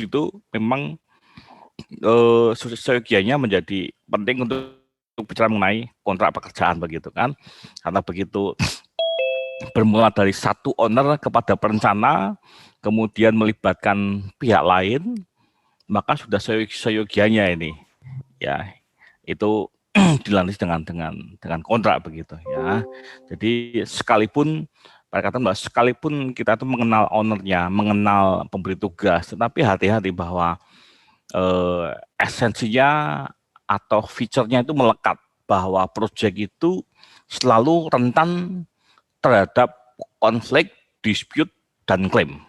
itu memang seyogianya menjadi penting untuk bicara mengenai kontrak pekerjaan begitu kan, karena begitu bermula dari satu owner kepada perencana, kemudian melibatkan pihak lain, maka sudah seyogianya ini ya itu dilandasi dengan kontrak begitu ya. Jadi sekalipun perkataan bahwa sekalipun kita tuh mengenal ownernya, mengenal pemberi tugas, tetapi hati-hati bahwa esensinya atau fiturnya itu melekat, bahwa proyek itu selalu rentan terhadap konflik, dispute, dan klaim.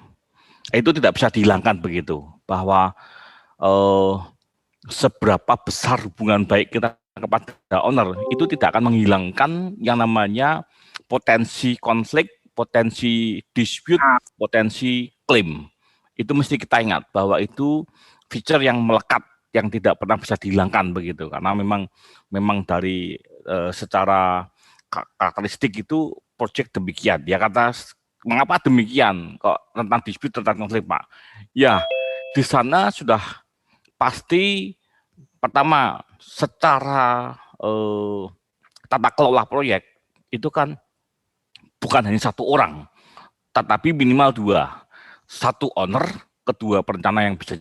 Itu tidak bisa dihilangkan begitu, bahwa seberapa besar hubungan baik kita kepada owner itu tidak akan menghilangkan yang namanya potensi konflik, potensi dispute, potensi klaim. Itu mesti kita ingat bahwa itu feature yang melekat, yang tidak pernah bisa dihilangkan begitu, karena memang dari secara karakteristik itu project demikian. Dia kata mengapa demikian kok tentang dispute, tentang konflik Pak? Ya di sana sudah pasti pertama secara tata kelola proyek itu kan bukan hanya satu orang, tetapi minimal dua, satu owner, kedua perencana yang bisa,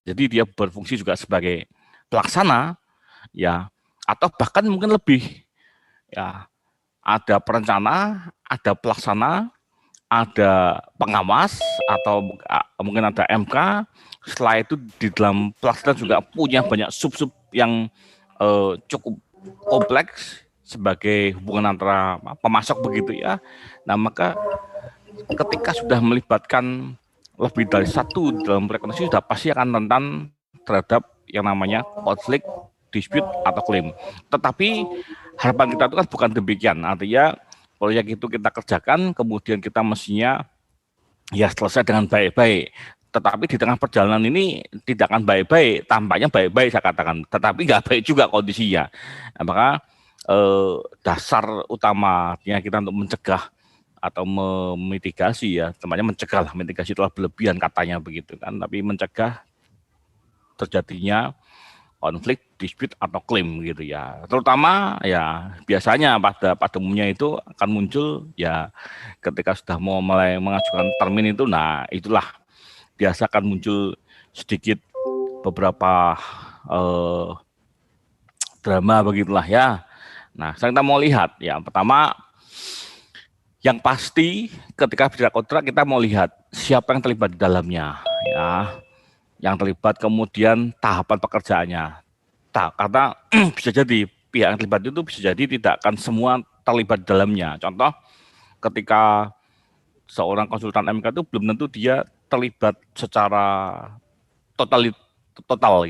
jadi dia berfungsi juga sebagai pelaksana ya, atau bahkan mungkin lebih ya, ada perencana, ada pelaksana, ada pengawas, atau mungkin ada MK. Setelah itu di dalam pelaksana juga punya banyak sub-sub yang cukup kompleks sebagai hubungan antara pemasok begitu ya. Nah maka ketika sudah melibatkan lebih dari satu dalam rekonstruksi, sudah pasti akan rentan terhadap yang namanya konflik, dispute, atau klaim. Tetapi harapan kita itu kan bukan demikian, artinya proyek itu kita kerjakan, kemudian kita mestinya ya selesai dengan baik-baik. Tetapi di tengah perjalanan ini tidak akan baik-baik, tampaknya baik-baik saya katakan, tetapi nggak baik juga kondisinya. Nah, maka dasar utamanya kita untuk mencegah atau memitigasi ya, namanya mencegah lah, mitigasi itu berlebihan katanya begitu kan, tapi mencegah terjadinya konflik, dispute, atau klaim gitu ya. Terutama ya biasanya pada umumnya itu akan muncul ya ketika sudah mau mulai mengajukan termin itu, nah itulah biasa akan muncul sedikit beberapa drama begitulah ya. Nah, sekarang kita mau lihat ya, pertama yang pasti ketika bicara kontrak kita mau lihat siapa yang terlibat di dalamnya ya, yang terlibat, kemudian tahapan pekerjaannya. Karena bisa jadi pihak yang terlibat itu bisa jadi tidak akan semua terlibat di dalamnya. Contoh ketika seorang konsultan MK itu belum tentu dia terlibat secara total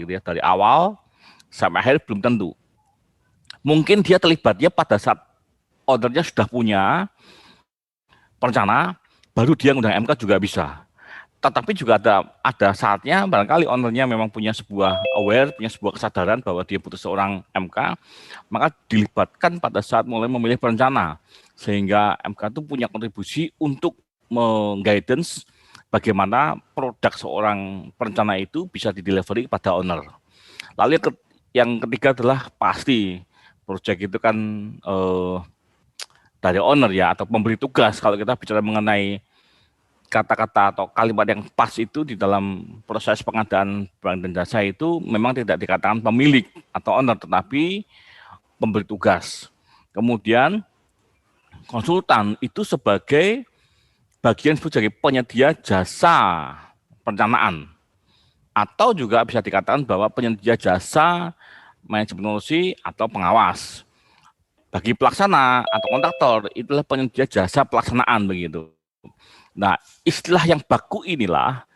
gitu ya, dari awal sampai akhir belum tentu. Mungkin dia terlibatnya pada saat ordernya sudah punya perencana, baru dia ngundang MK juga bisa. Tetapi juga ada saatnya barangkali ownernya memang punya sebuah aware, punya sebuah kesadaran bahwa dia butuh seorang MK, maka dilibatkan pada saat mulai memilih perencana, sehingga MK itu punya kontribusi untuk mengguidance bagaimana produk seorang perencana itu bisa didelivery pada owner. Lalu yang ketiga adalah pasti project itu kan dari owner ya, atau pemberi tugas. Kalau kita bicara mengenai kata-kata atau kalimat yang pas itu di dalam proses pengadaan barang dan jasa itu memang tidak dikatakan pemilik atau owner, tetapi pemberi tugas. Kemudian konsultan itu sebagai bagian sebagai penyedia jasa perencanaan, atau juga bisa dikatakan bahwa penyedia jasa manajemen teknologi atau pengawas. Bagi pelaksana atau kontraktor itulah penyedia jasa pelaksanaan begitu. Nah, istilah yang baku inilah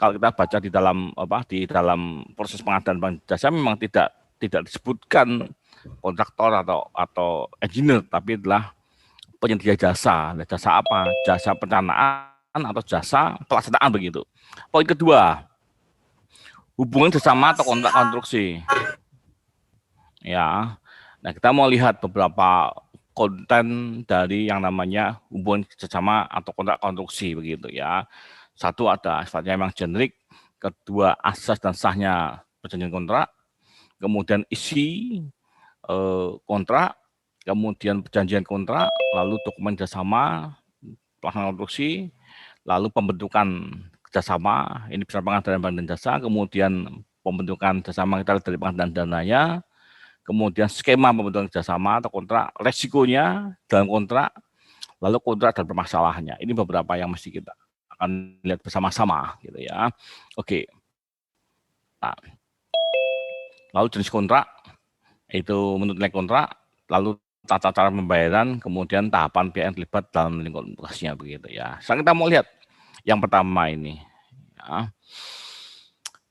kalau kita baca di dalam proses pengadaan barang jasa memang tidak disebutkan kontraktor atau engineer, tapi adalah penyedia jasa. Nah, jasa apa? Jasa perencanaan atau jasa pelaksanaan begitu. Poin kedua, hubungan bersama atau kontrak konstruksi. Ya. Nah, kita mau lihat beberapa konten dari yang namanya hubungan kerjasama atau kontrak konstruksi begitu ya. Satu ada sifatnya memang generik, kedua asas dan sahnya perjanjian kontrak, kemudian isi kontrak, kemudian perjanjian kontrak, lalu dokumen kerjasama, pelaksanaan konstruksi, lalu pembentukan kerjasama, ini bersama pengadaan barang dan jasa, kemudian pembentukan kerjasama kita dari pengadaan dananya, kemudian skema pembentukan kerjasama atau kontrak, resikonya dalam kontrak, lalu kontrak dan permasalahannya. Ini beberapa yang mesti kita akan lihat bersama-sama, gitu ya. Oke. Nah, lalu jenis kontrak itu menurut nilai kontrak, lalu tata cara pembayaran, kemudian tahapan pihak yang terlibat dalam lingkungan tugasnya begitu ya. Sekarang kita mau lihat yang pertama ini. Ya.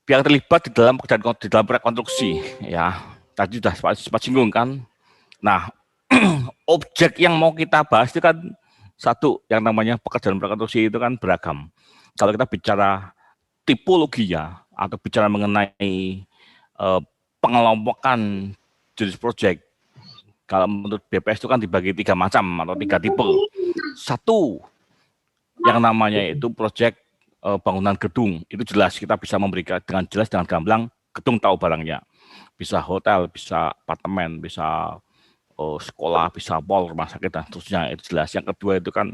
Pihak terlibat di dalam proyek konstruksi ya. Tadi sudah sempat singgung kan. Nah, objek yang mau kita bahas itu kan satu yang namanya pekerjaan prakonstruksi itu kan beragam. Kalau kita bicara tipologinya atau bicara mengenai pengelompokan jenis proyek, kalau menurut BPS itu kan dibagi 3 macam atau 3 tipe. Satu yang namanya itu proyek bangunan gedung, itu jelas kita bisa memberikan dengan jelas dengan gamblang gedung tahu barangnya. Bisa hotel, bisa apartemen, bisa sekolah, bisa mall, rumah sakit dan seterusnya, itu jelas. Yang kedua itu kan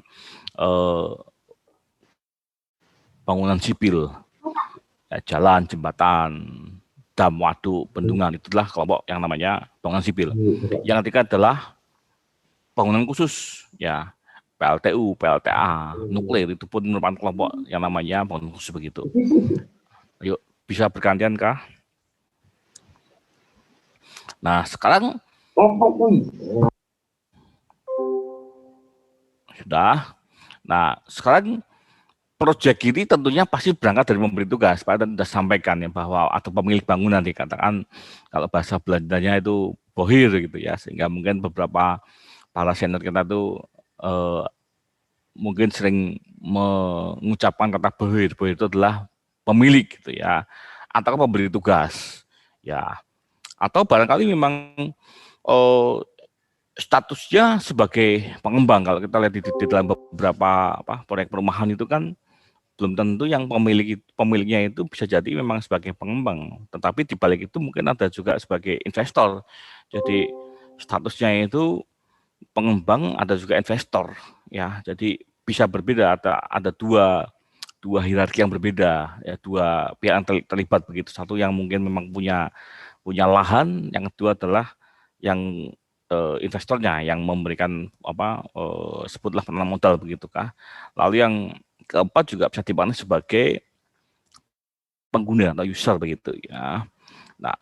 bangunan sipil, ya, jalan, jembatan, dam, waduk, bendungan, itulah kelompok yang namanya bangunan sipil. Yang ketiga adalah bangunan khusus, ya, PLTU, PLTA, nuklir, itu pun merupakan kelompok yang namanya bangunan khusus begitu. Ayo, bisa bergantian kah? Nah, sekarang sudah. Nah, sekarang proyek ini tentunya pasti berangkat dari pemberi tugas. Pak sudah sampaikan ya bahwa atau pemilik bangunan dikatakan kalau bahasa Belandanya itu bohir gitu ya, sehingga mungkin beberapa para senior kita tuh mungkin sering mengucapkan kata bohir. Bohir itu adalah pemilik gitu ya, atau pemberi tugas ya, atau barangkali memang statusnya sebagai pengembang. Kalau kita lihat di dalam beberapa proyek perumahan itu kan belum tentu yang pemiliknya itu bisa jadi memang sebagai pengembang, tetapi di balik itu mungkin ada juga sebagai investor. Jadi statusnya itu pengembang, ada juga investor ya. Jadi bisa berbeda, ada dua hierarki yang berbeda ya, dua pihak yang terlibat begitu. Satu yang mungkin memang punya lahan, yang kedua adalah yang investornya yang memberikan sebutlah penanam modal begitukah. Lalu yang keempat juga bisa dipandang sebagai pengguna atau user begitu ya. Nah,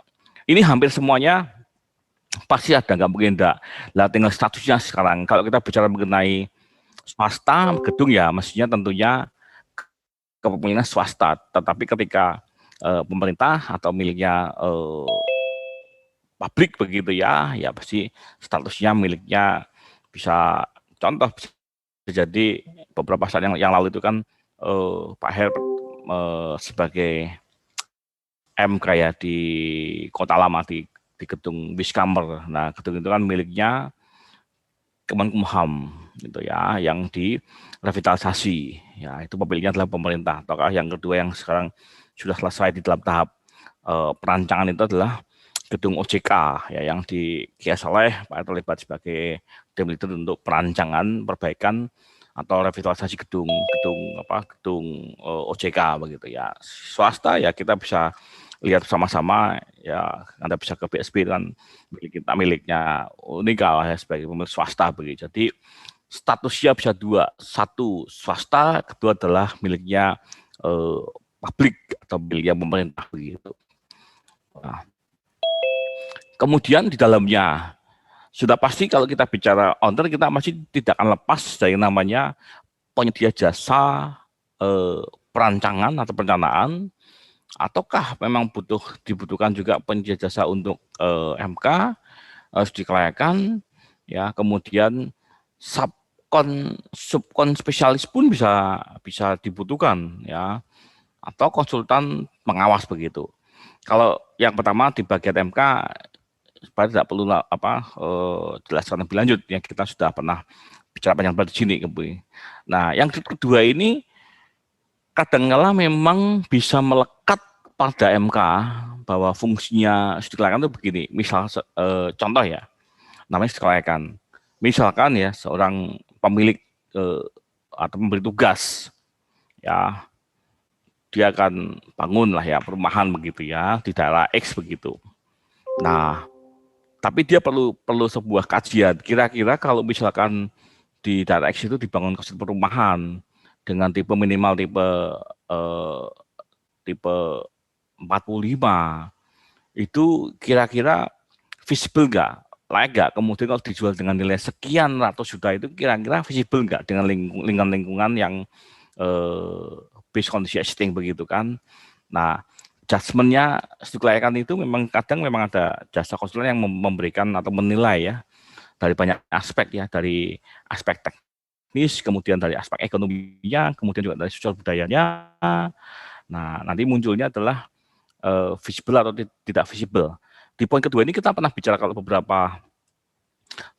ini hampir semuanya pasti ada, nggak mungkin enggak. Lah tinggal statusnya sekarang. Kalau kita bicara mengenai swasta gedung ya, mestinya tentunya kepemilikan swasta. Tetapi ketika pemerintah atau miliknya pabrik begitu ya, ya pasti statusnya miliknya bisa, contoh bisa jadi beberapa saat yang lalu itu kan Pak Her sebagai MK ya di Kota Lama di gedung Wiskamer. Nah, gedung itu kan miliknya Kemenkumham gitu ya, yang direvitalisasi. Ya, itu pemiliknya adalah pemerintah. Ataukah yang kedua yang sekarang sudah selesai di dalam tahap perancangan itu adalah gedung OJK ya, yang dikias oleh Pak terlibat sebagai tim leader untuk perancangan, perbaikan atau revitalisasi gedung OJK begitu ya. Swasta ya kita bisa lihat sama-sama ya, Anda bisa ke BSP kan miliknya Unika ya, sebagai pemilik swasta begitu. Jadi statusnya bisa dua, satu swasta, kedua adalah miliknya publik atau miliknya pemerintah begitu. Nah, kemudian di dalamnya sudah pasti kalau kita bicara owner, kita masih tidak akan lepas dari namanya penyedia jasa perancangan atau perencanaan, ataukah memang dibutuhkan juga penyedia jasa untuk MK, harus dikelayakan ya. Kemudian subkon spesialis pun bisa dibutuhkan ya, atau konsultan pengawas begitu. Kalau yang pertama di bagian MK supaya tidak perlu jelaskan lebih lanjut yang kita sudah pernah bicara panjang di sini. Nah, yang kedua ini kadangkala memang bisa melekat pada MK bahwa fungsinya studi kelayakan itu begini. Misal contoh ya, namanya studi kelayakan. Misalkan ya seorang pemilik atau memberi tugas ya, dia akan bangun lah ya perumahan begitu ya di daerah X begitu. Nah, tapi dia perlu sebuah kajian. Kira-kira kalau misalkan di daerah X itu dibangun suatu perumahan dengan tipe minimal tipe 45, itu kira-kira visible nggak, layak nggak, kemudian kalau dijual dengan nilai sekian ratus juta itu kira-kira visible nggak dengan lingkungan yang base kondisi existing begitu kan. Nah, judgement-nya studi kelayakan itu memang kadang memang ada jasa konsultan yang memberikan atau menilai ya dari banyak aspek ya, dari aspek teknis, kemudian dari aspek ekonominya, kemudian juga dari sosial budayanya. Nah, nanti munculnya adalah visible atau tidak visible. Di poin kedua ini kita pernah bicara kalau beberapa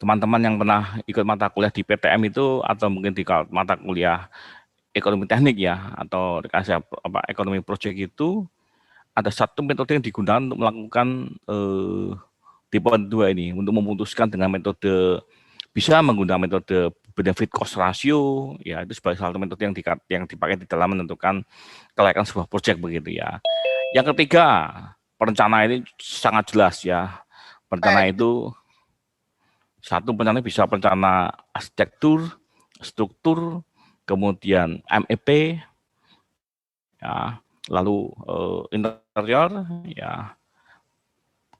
teman-teman yang pernah ikut mata kuliah di PTM itu atau mungkin di mata kuliah ekonomi teknik ya atau dikasih ekonomi project itu ada satu metode yang digunakan untuk melakukan tipe 2 ini untuk memutuskan dengan metode bisa menggunakan metode benefit cost ratio ya, itu sebagai salah satu metode yang dipakai di dalam menentukan kelayakan sebuah project begitu ya. Yang ketiga, perencanaan ini sangat jelas ya. Perencana itu satu, perencana bisa perencana arsitektur, struktur, kemudian MEP ya, lalu interior ya.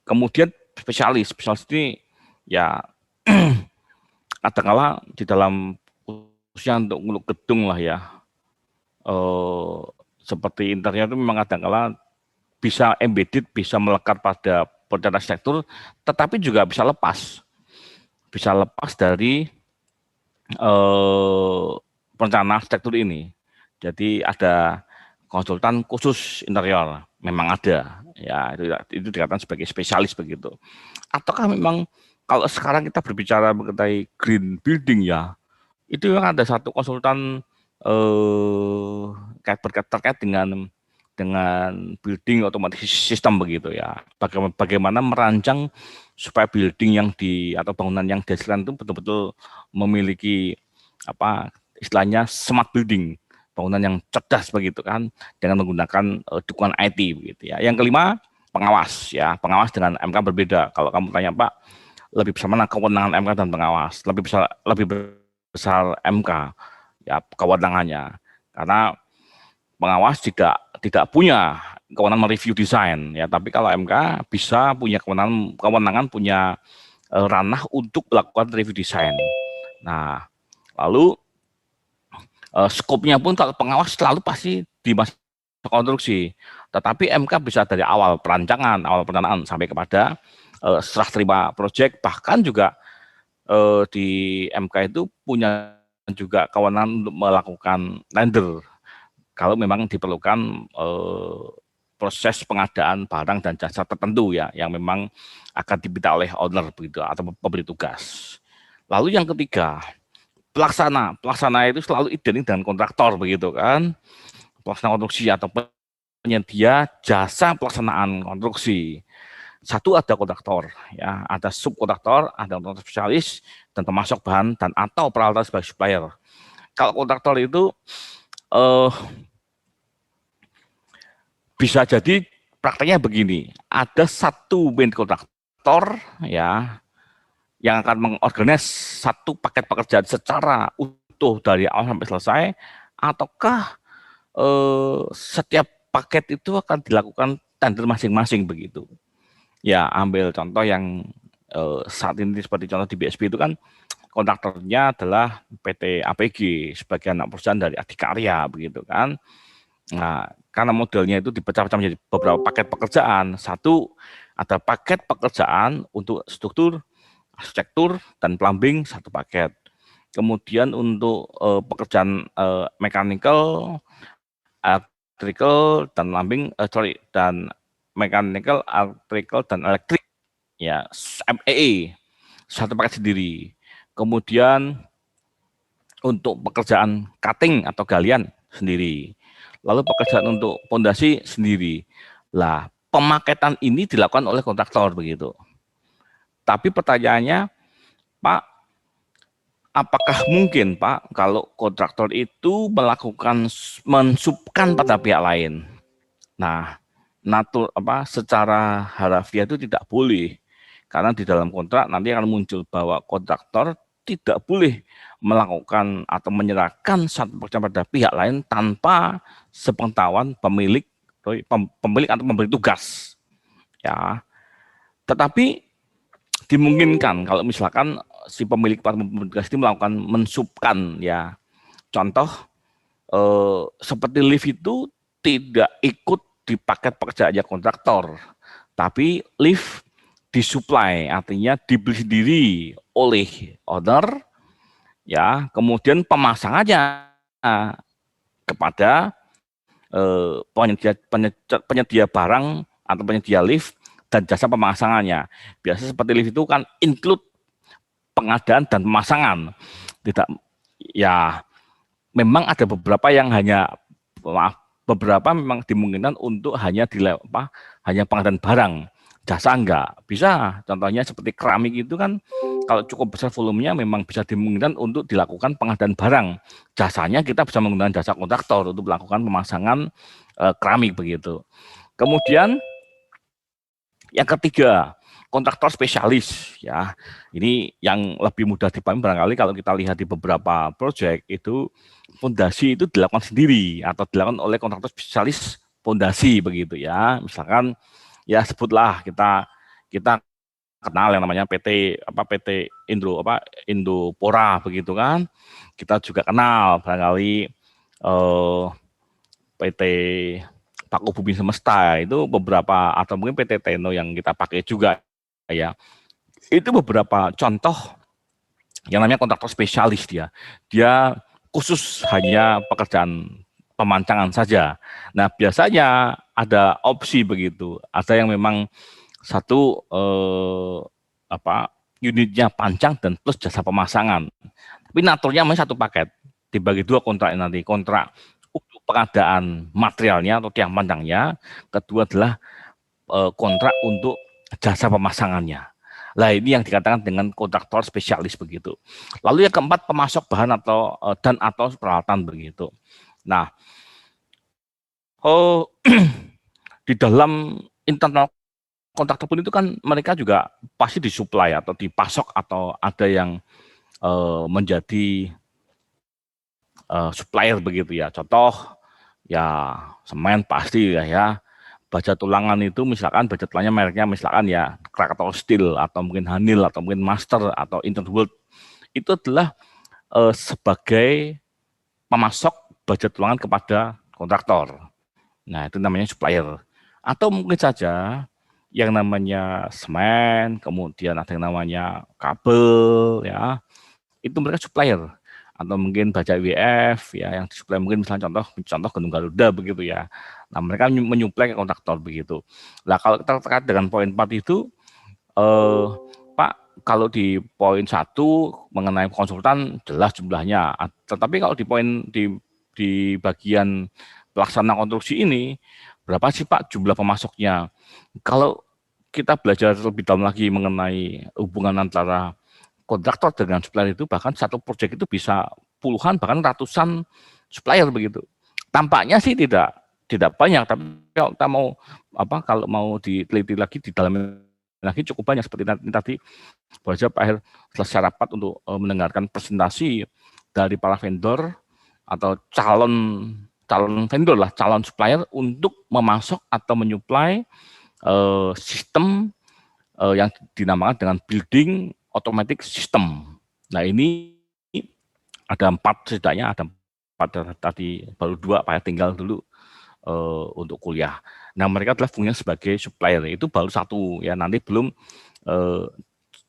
Kemudian spesialis ini ya kadang-kala di dalam khususnya untuk nguluk gedung lah ya, seperti interior itu memang kadang-kala bisa embedded, bisa melekat pada perencanaan arsitektur, tetapi juga bisa lepas dari perencanaan arsitektur ini. Jadi ada konsultan khusus interior, memang ada ya, itu dikatakan sebagai spesialis begitu. Ataukah memang kalau sekarang kita berbicara mengenai green building ya, itu memang ada satu konsultan terkait dengan building otomatis sistem begitu ya. Bagaimana merancang supaya building yang atau bangunan yang dihasilkan itu betul-betul memiliki apa istilahnya smart building, bangunan yang cerdas begitu kan, dengan menggunakan dukungan IT begitu ya. Yang kelima, pengawas ya. Pengawas dengan MK berbeda. Kalau kamu tanya Pak, lebih besar mana kewenangan MK dan pengawas? Lebih besar MK ya kewenangannya. Karena pengawas tidak punya kewenangan mereview desain ya, tapi kalau MK bisa punya kewenangan punya ranah untuk melakukan review desain. Nah, lalu skopnya pun kalau pengawas selalu pasti di masa konstruksi, tetapi MK bisa dari awal perancangan, awal perencanaan sampai kepada serah terima proyek, bahkan juga di MK itu punya juga kewenangan untuk melakukan tender kalau memang diperlukan proses pengadaan barang dan jasa tertentu ya, yang memang akan diminta oleh owner begitu atau pemberi tugas. Lalu yang ketiga, pelaksana itu selalu identik dengan kontraktor begitu kan, pelaksana konstruksi atau penyedia jasa pelaksanaan konstruksi. Satu ada kontraktor ya, ada subkontraktor, ada kontraktor spesialis, dan termasuk bahan dan atau peralatan sebagai supplier. Kalau kontraktor itu bisa jadi prakteknya begini, ada satu main kontraktor ya yang akan mengorganize satu paket pekerjaan secara utuh dari awal sampai selesai, ataukah setiap paket itu akan dilakukan tender masing-masing begitu. Ya, ambil contoh yang saat ini seperti contoh di BSP itu kan kontraktornya adalah PT APG sebagai anak perusahaan dari Adikarya begitu kan. Nah, karena modelnya itu dipecah-pecah menjadi beberapa paket pekerjaan. Satu, ada paket pekerjaan untuk struktur, arsitektur, dan plumbing, satu paket. Kemudian untuk pekerjaan mechanical, electrical, dan plumbing, dan mechanical, electrical, dan elektrik, ya, MEE, satu paket sendiri. Kemudian untuk pekerjaan cutting atau galian sendiri. lalu pekerjaan untuk pondasi sendiri. Lah, pemaketan ini dilakukan oleh kontraktor begitu. Tapi pertanyaannya, Pak, apakah mungkin Pak kalau kontraktor itu melakukan mensubkan pada pihak lain? Nah, secara harafiah itu tidak boleh. Karena di dalam kontrak nanti akan muncul bahwa kontraktor tidak boleh melakukan atau menyerahkan satu pekerjaan pada pihak lain tanpa sepengetahuan pemilik atau pemberi tugas. Ya, tetapi dimungkinkan kalau misalkan si pemilik atau pemberi tugas ini melakukan mensubkan, ya. Contoh seperti lift itu tidak ikut di paket pekerjaannya kontraktor, tapi lift disuplai, artinya dibeli sendiri oleh owner, ya, kemudian pemasangannya kepada penyedia barang atau penyedia lift dan jasa pemasangannya. Biasa seperti lift itu kan include pengadaan dan pemasangan. Tidak, ya, memang ada beberapa yang beberapa memang dimungkinkan untuk hanya hanya pengadaan barang, jasa enggak. Bisa, contohnya seperti keramik itu kan kalau cukup besar volumenya memang bisa dimungkinkan untuk dilakukan pengadaan barang. Jasanya kita bisa menggunakan jasa kontraktor untuk melakukan pemasangan keramik begitu. Kemudian yang ketiga, kontraktor spesialis, ya. Ini yang lebih mudah dipahami barangkali kalau kita lihat di beberapa proyek itu fondasi itu dilakukan sendiri atau dilakukan oleh kontraktor spesialis fondasi begitu, ya. Misalkan ya sebutlah kita kenal yang namanya PT Indopora begitu kan. Kita juga kenal barangkali PT Paku Bumi Semesta itu beberapa, atau mungkin PT Teno yang kita pakai juga, ya. Itu beberapa contoh yang namanya kontraktor spesialis. Dia khusus hanya pekerjaan pemancangan saja. Nah, biasanya ada opsi begitu. Ada yang memang satu unitnya pancang dan plus jasa pemasangan. Tapi naturnya masih satu paket. Dibagi dua kontrak nanti. Kontrak untuk pengadaan materialnya atau tiang pandangnya, kedua adalah kontrak untuk jasa pemasangannya. Nah, ini yang dikatakan dengan kontraktor spesialis begitu. Lalu yang keempat, pemasok bahan atau peralatan begitu. Nah, di dalam internal kontraktor pun itu kan mereka juga pasti disuplai atau dipasok atau ada yang menjadi supplier begitu, ya. Contoh ya semen pasti, ya. Baja tulangan itu misalkan baja tulangnya mereknya misalkan ya Krakatau Steel atau mungkin Hanil atau mungkin Master atau Interworld, itu adalah sebagai pemasok baja tulangan kepada kontraktor. Nah, itu namanya supplier. Atau mungkin saja yang namanya semen, kemudian ada yang namanya kabel, ya. Itu mereka supplier. Atau mungkin baja WF, ya, yang disuplai mungkin misalnya contoh Gunung Garuda begitu, ya. Nah, mereka menyuplai ke kontraktor begitu. Nah, kalau kita terkait dengan poin 4 itu, Pak, kalau di poin 1 mengenai konsultan jelas jumlahnya. Tetapi kalau di poin di bagian pelaksana konstruksi ini, berapa sih Pak jumlah pemasoknya? Kalau kita belajar lebih dalam lagi mengenai hubungan antara kontraktor dengan supplier itu, bahkan satu proyek itu bisa puluhan bahkan ratusan supplier begitu. Tampaknya sih tidak banyak, tapi kalau kita kalau mau diteliti lagi di dalam lagi cukup banyak. Seperti tadi baru saja Pak Her selesai rapat untuk mendengarkan presentasi dari para vendor atau calon vendor lah, calon supplier untuk memasok atau menyuplai sistem yang dinamakan dengan building automatic system. Nah, ini ada 4 setidaknya, ada 4 tadi, baru 2 Pak, tinggal dulu untuk kuliah. Nah, mereka adalah fungsinya sebagai supplier, itu baru 1, ya. Nanti belum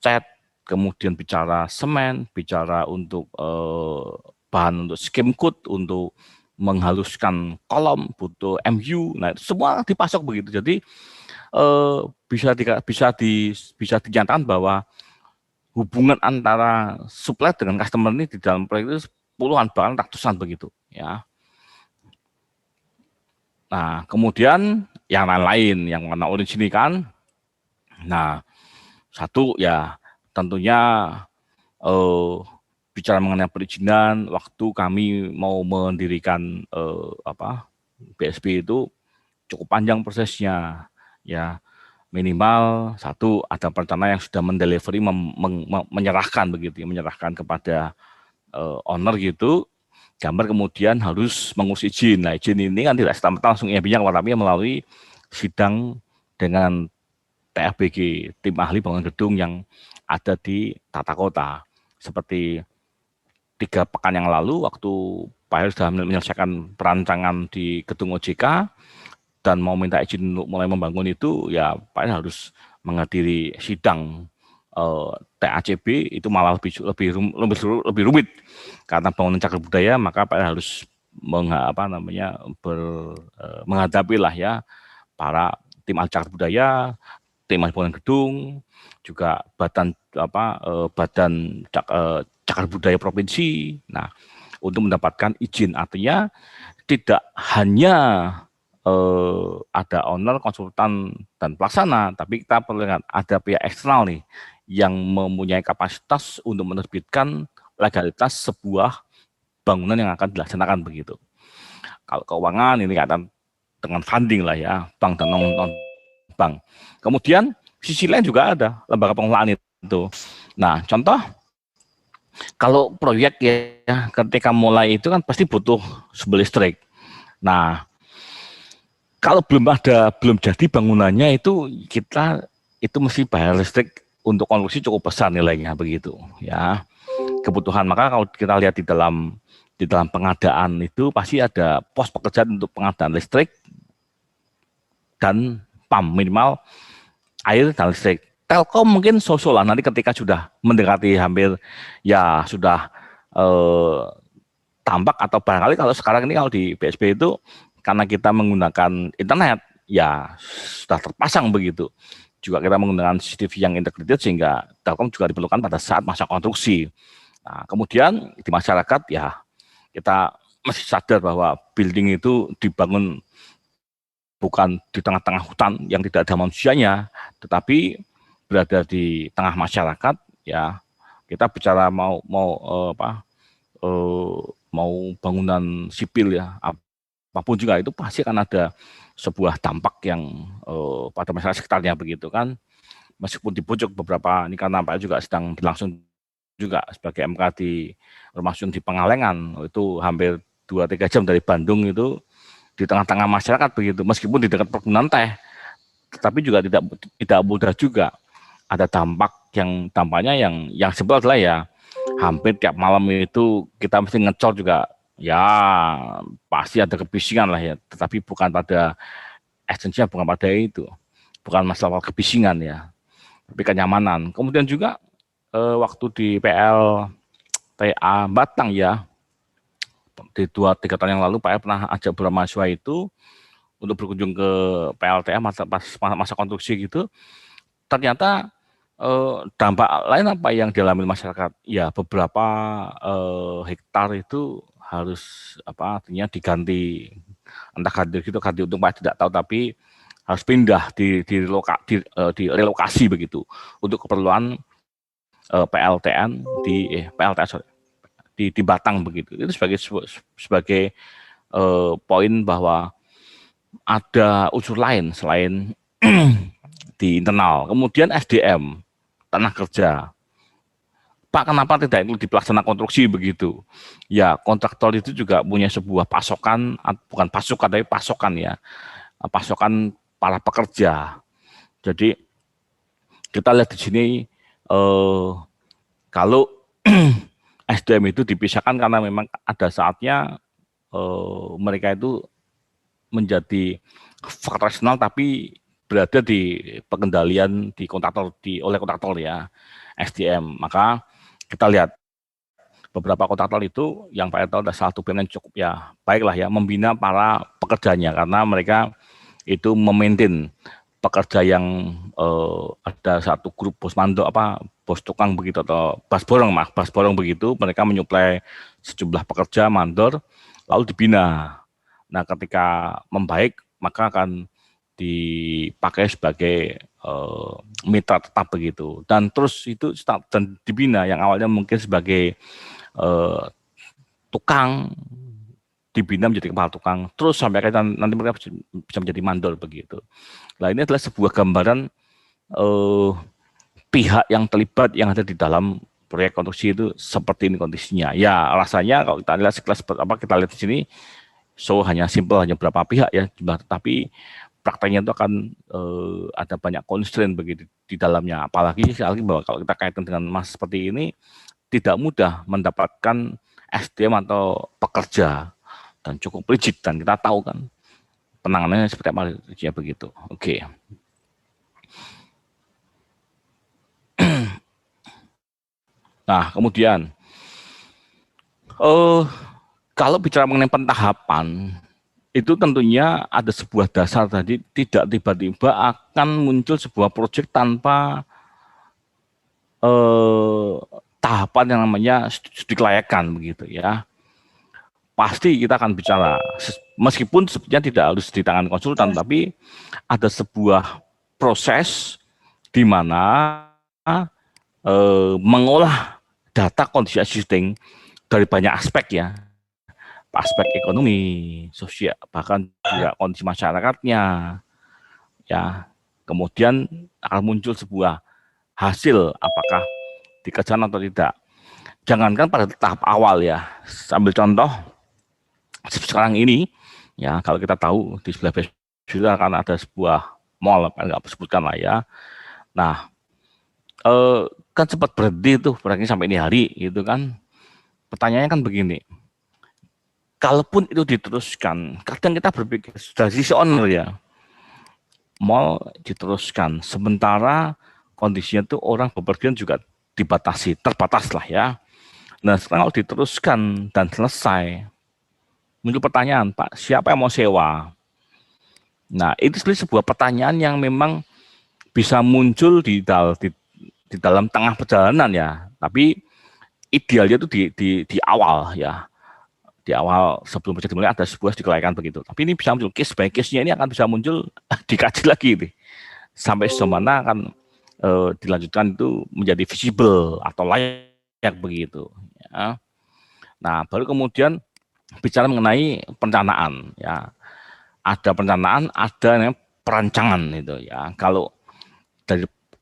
cat, kemudian bicara semen, bicara untuk bahan untuk skim code, untuk menghaluskan kolom, butuh MU. Nah, itu semua dipasok begitu. Jadi bisa dinyatakan bahwa hubungan antara supplier dengan customer ini di dalam proyek itu puluhan bahkan ratusan begitu, ya. Nah, kemudian yang lain-lain yang warna orange ini kan. Nah, satu ya tentunya eh, bicara mengenai perizinan, waktu kami mau mendirikan BSP itu cukup panjang prosesnya. Ya, minimal satu ada perencana yang sudah mendelivery menyerahkan begitu ya, menyerahkan kepada owner gitu. Gambar kemudian harus mengurus izin. Nah, izin ini kan tidak serta-merta langsung IAB-nya keluar, tapi melalui sidang dengan TFBG, tim ahli bangunan gedung yang ada di tata kota. Seperti 3 pekan yang lalu, waktu Pak Heru sudah menyelesaikan perancangan di gedung OJK dan mau minta izin untuk mulai membangun itu, ya Pak Heru harus menghadiri sidang TACB, itu malah lebih rumit karena bangunan cagar budaya, maka Pak Heru harus menghadapi lah ya para tim ahli cagar budaya, tim ahli bangunan gedung, juga badan cagar budaya provinsi. Nah, untuk mendapatkan izin, artinya tidak hanya ada owner, konsultan, dan pelaksana, tapi kita perlu ingat ada pihak eksternal nih yang mempunyai kapasitas untuk menerbitkan legalitas sebuah bangunan yang akan dilaksanakan begitu. Kalau keuangan ini kaitan dengan funding lah ya, bank dan non-bank. Kemudian sisi lain juga ada lembaga pengelolaan itu. Nah, contoh kalau proyek ya ketika mulai itu kan pasti butuh sumber listrik. Nah, kalau belum jadi bangunannya itu kita itu mesti bayar listrik untuk konstruksi cukup besar nilainya begitu ya. Kebutuhan, maka kalau kita lihat di dalam pengadaan itu pasti ada pos pekerjaan untuk pengadaan listrik dan PAM, minimal air dan listrik. Telkom mungkin sosolan nanti ketika sudah mendekati hampir ya sudah tampak, atau barangkali kalau sekarang ini kalau di BSP itu karena kita menggunakan internet ya sudah terpasang begitu. Juga kita menggunakan CCTV yang integrated sehingga Telkom juga diperlukan pada saat masa konstruksi. Nah, kemudian di masyarakat ya kita masih sadar bahwa building itu dibangun bukan di tengah-tengah hutan yang tidak ada manusianya, tetapi berada di tengah masyarakat ya. Kita bicara mau bangunan sipil ya, apapun juga itu pasti akan ada sebuah dampak yang pada masyarakat sekitarnya begitu kan. Meskipun di pojok beberapa ini karena Pak juga sedang berlangsung juga sebagai MK di rumah susun di Pengalengan, itu hampir 2-3 jam dari Bandung, itu di tengah-tengah masyarakat begitu, meskipun di dekat perkebunan teh, tetapi juga tidak mudah juga. Ada dampaknya yang sebel adalah ya hampir tiap malam itu kita mesti ngecor juga ya, pasti ada kebisingan lah ya, tetapi bukan pada esensinya, bukan pada itu, bukan masalah kebisingan ya, tapi kenyamanan. Kemudian juga waktu di PLTA Batang ya, di 2-3 tahun yang lalu Pak pernah ajak beberapa mahasiswa itu untuk berkunjung ke PLTA masa konstruksi gitu. Ternyata dampak lain apa yang dialami masyarakat? Ya beberapa hektar itu harus artinya diganti, entah ganti untung Pak tidak tahu, tapi harus pindah di relokasi begitu untuk keperluan PLTN di Batang begitu. Itu sebagai poin bahwa ada unsur lain selain di internal. Kemudian SDM, tanah kerja. Pak, kenapa tidak itu dipelaksana konstruksi begitu? Ya, kontraktor itu juga punya sebuah pasokan, bukan pasukan tapi pasokan ya, pasokan para pekerja. Jadi kita lihat di sini kalau SDM itu dipisahkan karena memang ada saatnya mereka itu menjadi faktor eksternal tapi berada di pengendalian oleh kontraktor ya, SDM. Maka kita lihat beberapa kontraktor itu yang Pak Erto ada satu pilihan cukup ya baiklah ya, membina para pekerjanya karena mereka itu memaintain pekerja yang ada satu grup bos tukang begitu, atau bas borong begitu, mereka menyuplai sejumlah pekerja mandor lalu dibina. Nah, ketika membaik maka akan dipakai sebagai mitra tetap begitu. Dan terus itu dan dibina yang awalnya mungkin sebagai tukang, dibina menjadi kepala tukang, terus sampai akhirnya nanti mereka bisa menjadi mandor begitu. Nah, ini adalah sebuah gambaran pihak yang terlibat yang ada di dalam proyek konstruksi itu seperti ini kondisinya. Ya, rasanya kalau kita lihat sekelas apa kita lihat di sini, so hanya simple, hanya berapa pihak ya jumlah, tetapi prakteknya itu akan ada banyak constraint begitu di dalamnya. Apalagi sekali lagi bahwa kalau kita kaitkan dengan masa seperti ini, tidak mudah mendapatkan SDM atau pekerja dan cukup rigid, dan kita tahu kan penanganannya seperti apa ya begitu. Oke. Nah, kemudian kalau bicara mengenai pentahapan, itu tentunya ada sebuah dasar tadi, tidak tiba-tiba akan muncul sebuah proyek tanpa tahapan yang namanya studi kelayakan begitu ya. Pasti kita akan bicara, meskipun sebenarnya tidak harus di tangan konsultan, tapi ada sebuah proses di mana mengolah data kondisi existing dari banyak aspek ya, aspek ekonomi, sosial, bahkan juga kondisi masyarakatnya, ya. Kemudian akan muncul sebuah hasil, apakah dikerjakan atau tidak. Jangankan pada tahap awal ya, sambil contoh sekarang ini, ya kalau kita tahu di sebelah sudah akan ada sebuah mall, nggak sebutkan lah ya. Nah, kan sempat berhenti tuh proyeknya sampai ini hari, gitu kan. Pertanyaannya kan begini, kalaupun itu diteruskan, kadang kita berpikir dari sisi owner ya, mall diteruskan, sementara kondisinya tuh orang bepergian juga dibatasi, terbatas lah ya. Nah, sekarang kalau diteruskan dan selesai, muncul pertanyaan, Pak, siapa yang mau sewa? Nah, itu sebenarnya sebuah pertanyaan yang memang bisa muncul di dalam tengah perjalanan ya, tapi idealnya itu di awal ya, di awal sebelum proyek dimulai ada sebuah dikelayakan begitu. Tapi ini bisa muncul case by case-nya, ini akan bisa muncul dikaji lagi nih, sampai sejauh mana akan dilanjutkan itu menjadi visible atau layak begitu. Ya. Nah, baru kemudian bicara mengenai perencanaan ya, ada perencanaan, ada yang perancangan itu ya. Kalau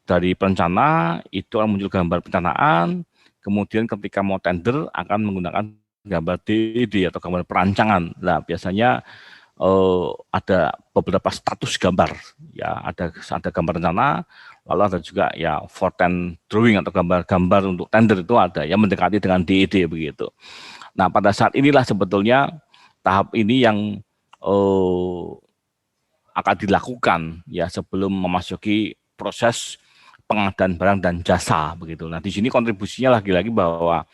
dari perencana itu akan muncul gambar perencanaan, kemudian ketika mau tender akan menggunakan gambar DED atau gambar perancangan. Nah, biasanya ada beberapa status gambar ya, ada gambar rencana, lalu ada juga ya forten drawing atau gambar-gambar untuk tender itu ada yang mendekati dengan DED begitu. Nah, pada saat inilah sebetulnya tahap ini yang akan dilakukan ya sebelum memasuki proses pengadaan barang dan jasa begitu. Nah, di sini kontribusinya lagi-lagi bahwa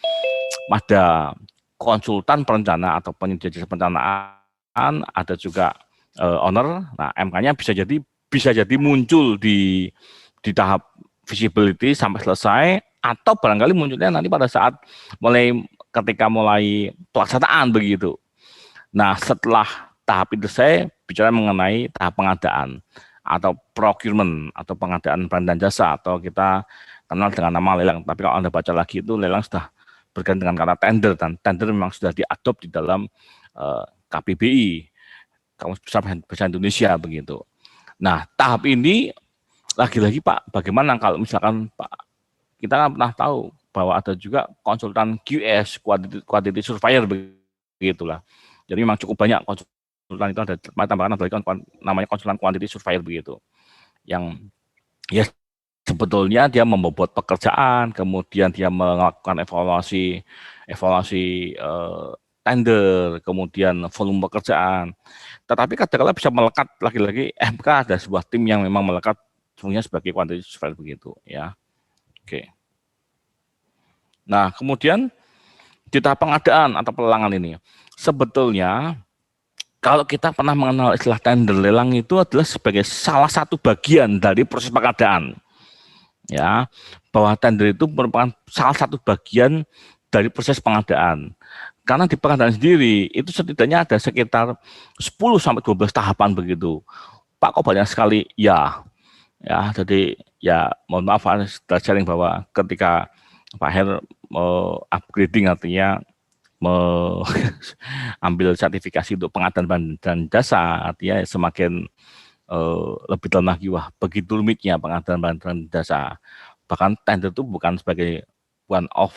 ada konsultan perencana atau penyedia jasa perencanaan, ada juga owner. Nah, MK-nya bisa jadi muncul di tahap visibility sampai selesai, atau barangkali munculnya nanti pada saat ketika mulai pelaksanaan begitu. Nah, setelah tahap itu saya bicara mengenai tahap pengadaan atau procurement atau pengadaan barang dan jasa, atau kita kenal dengan nama lelang. Tapi kalau Anda baca lagi itu lelang sudah berganti dengan kata tender, dan tender memang sudah diadop di dalam KBBI, Kamus Besar Bahasa Indonesia begitu. Nah, tahap ini lagi-lagi Pak, bagaimana kalau misalkan Pak, kita kan pernah tahu bahwa ada juga konsultan QS, quantity surveyor begitulah. Jadi memang cukup banyak konsultan itu, ada tambahan lagi namanya konsultan quantity surveyor begitu. Yang ya sebetulnya dia membobot pekerjaan, kemudian dia melakukan evaluasi tender, kemudian volume pekerjaan. Tetapi kadang-kadang bisa melekat lagi-lagi MK, ada sebuah tim yang memang melekat fungsinya sebagai quantity surveyor begitu ya. Oke. Nah, kemudian di tahap pengadaan atau pelelangan ini, sebetulnya kalau kita pernah mengenal istilah tender, lelang itu adalah sebagai salah satu bagian dari proses pengadaan. Ya, bahwa tender itu merupakan salah satu bagian dari proses pengadaan. Karena di pengadaan sendiri itu setidaknya ada sekitar 10 sampai 12 tahapan begitu. Pak, kok banyak sekali? Ya, ya. Jadi ya mohon maaf sudah sharing bahwa ketika Pak Her upgrading artinya ambil sertifikasi untuk pengadaan barang dan jasa, artinya semakin lebih dalam lagi, wah begitu rumitnya pengadaan barang dan jasa. Bahkan tender itu bukan sebagai one of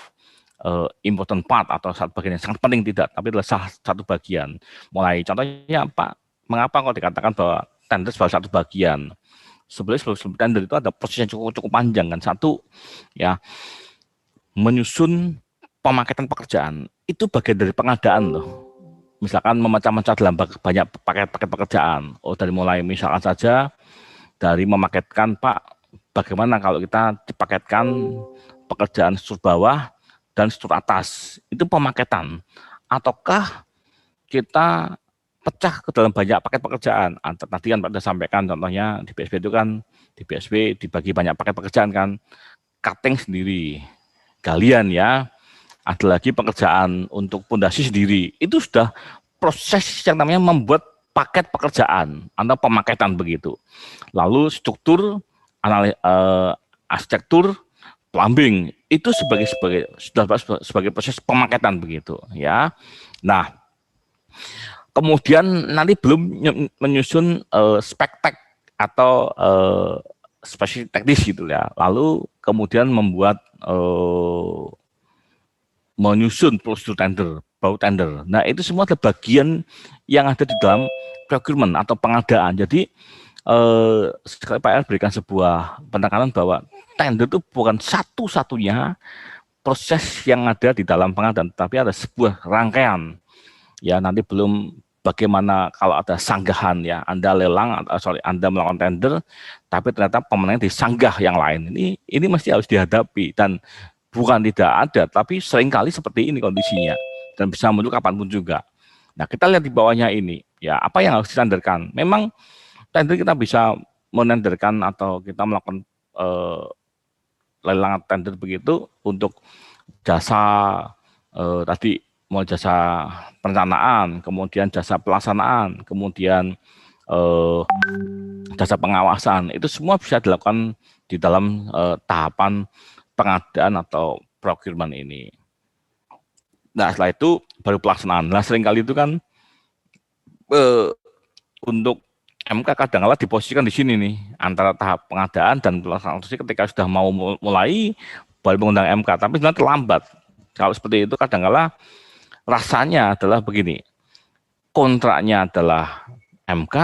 important part atau satu bagian yang sangat penting, tidak, tapi adalah salah satu bagian. Mulai contohnya Pak, mengapa kok dikatakan bahwa tender sebagai satu bagian? Sebenarnya sebelum tender itu ada proses yang cukup panjang kan. Satu, ya menyusun pemaketan pekerjaan itu bagian dari pengadaan loh. Misalkan memecah-mecah dalam banyak paket-paket pekerjaan. Oh, dari mulai misalkan saja dari memaketkan, Pak, bagaimana kalau kita dipaketkan pekerjaan struktur bawah dan struktur atas, itu pemaketan. Ataukah kita pecah ke dalam banyak paket pekerjaan. Tadi kan Pak sudah sampaikan contohnya di BSB itu kan, di BSB dibagi banyak paket pekerjaan kan, cutting sendiri, galian ya, ada lagi pekerjaan untuk pondasi sendiri. Itu sudah proses yang namanya membuat paket pekerjaan atau pemaketan begitu. Lalu struktur, arsitektur, plumbing itu sebagai proses pemaketan begitu ya. Nah, kemudian nanti belum menyusun spek-tek atau spesifik teknis gitu ya. Lalu kemudian membuat menyusun prosedur tender, bau tender. Nah, itu semua adalah bagian yang ada di dalam procurement atau pengadaan. Jadi sekali Pak El berikan sebuah penekanan bahwa tender itu bukan satu-satunya proses yang ada di dalam pengadaan, tapi ada sebuah rangkaian. Ya, nanti belum bagaimana kalau ada sanggahan ya, Anda lelang atau Anda melakukan tender, tapi ternyata pemenangnya disanggah yang lain. Ini mesti harus dihadapi dan bukan tidak ada, tapi seringkali seperti ini kondisinya dan bisa muncul kapanpun juga. Nah, kita lihat di bawahnya ini, ya apa yang harus disandarkan. Memang tender kita bisa menenderkan atau kita melakukan lelang tender begitu untuk jasa tadi mau jasa perencanaan, kemudian jasa pelaksanaan, kemudian jasa pengawasan, itu semua bisa dilakukan di dalam tahapan pengadaan atau procurement ini. Nah, setelah itu baru pelaksanaan. Nah, seringkali itu kan untuk MK kadang-kala diposisikan di sini nih, antara tahap pengadaan dan pelaksanaan ketika sudah mau mulai baru mengundang MK, tapi sebenarnya terlambat. Kalau seperti itu kadang-kala rasanya adalah begini, kontraknya adalah MK,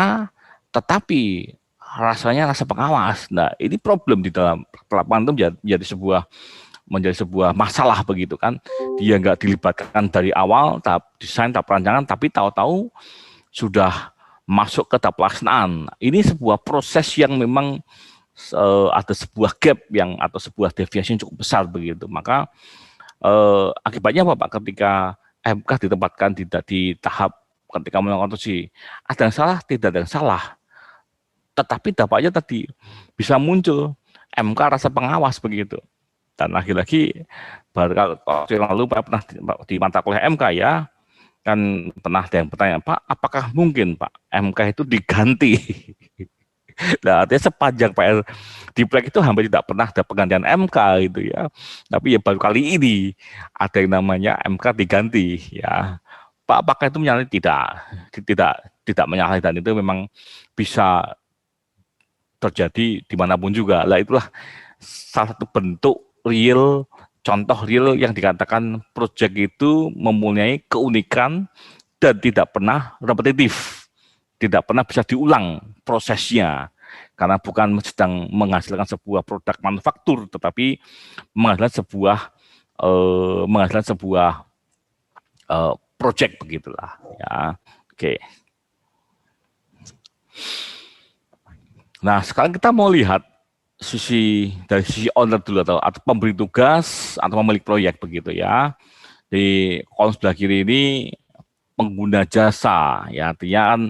tetapi rasanya rasa pengawas. Nah, ini problem di dalam lapangan itu menjadi sebuah masalah begitu kan. Dia nggak dilibatkan dari awal, tahap desain, tahap perancangan, tapi tahu-tahu sudah masuk ke tahap pelaksanaan. Ini sebuah proses yang memang ada sebuah gap yang atau sebuah deviasi yang cukup besar begitu. Maka akibatnya apa Pak? Ketika MK ditempatkan di tahap ketika melakukan otopsi, ada yang salah, tidak ada yang salah. Tetapi dampaknya tadi bisa muncul MK rasa pengawas begitu. Dan lagi-lagi baru waktu yang lalu Pak pernah di mata kuliah MK ya, kan pernah ada yang bertanya, Pak, apakah mungkin Pak MK itu diganti? Nah, artinya sepanjang Pak di Plek itu hampir tidak pernah ada penggantian MK gitu ya. Tapi ya baru kali ini ada yang namanya MK diganti ya. Pak, apakah itu menyalahi? Tidak menyalahi, dan itu memang bisa terjadi dimanapun juga. Lah itulah salah satu bentuk real, contoh real yang dikatakan proyek itu mempunyai keunikan dan tidak pernah repetitif, tidak pernah bisa diulang prosesnya, karena bukan sedang menghasilkan sebuah produk manufaktur, tetapi menghasilkan sebuah proyek begitulah ya. Oke. Nah, sekarang kita mau lihat dari sisi owner dulu atau pemberi tugas atau pemilik proyek begitu ya. Di kolom sebelah kiri ini pengguna jasa ya, artinya kan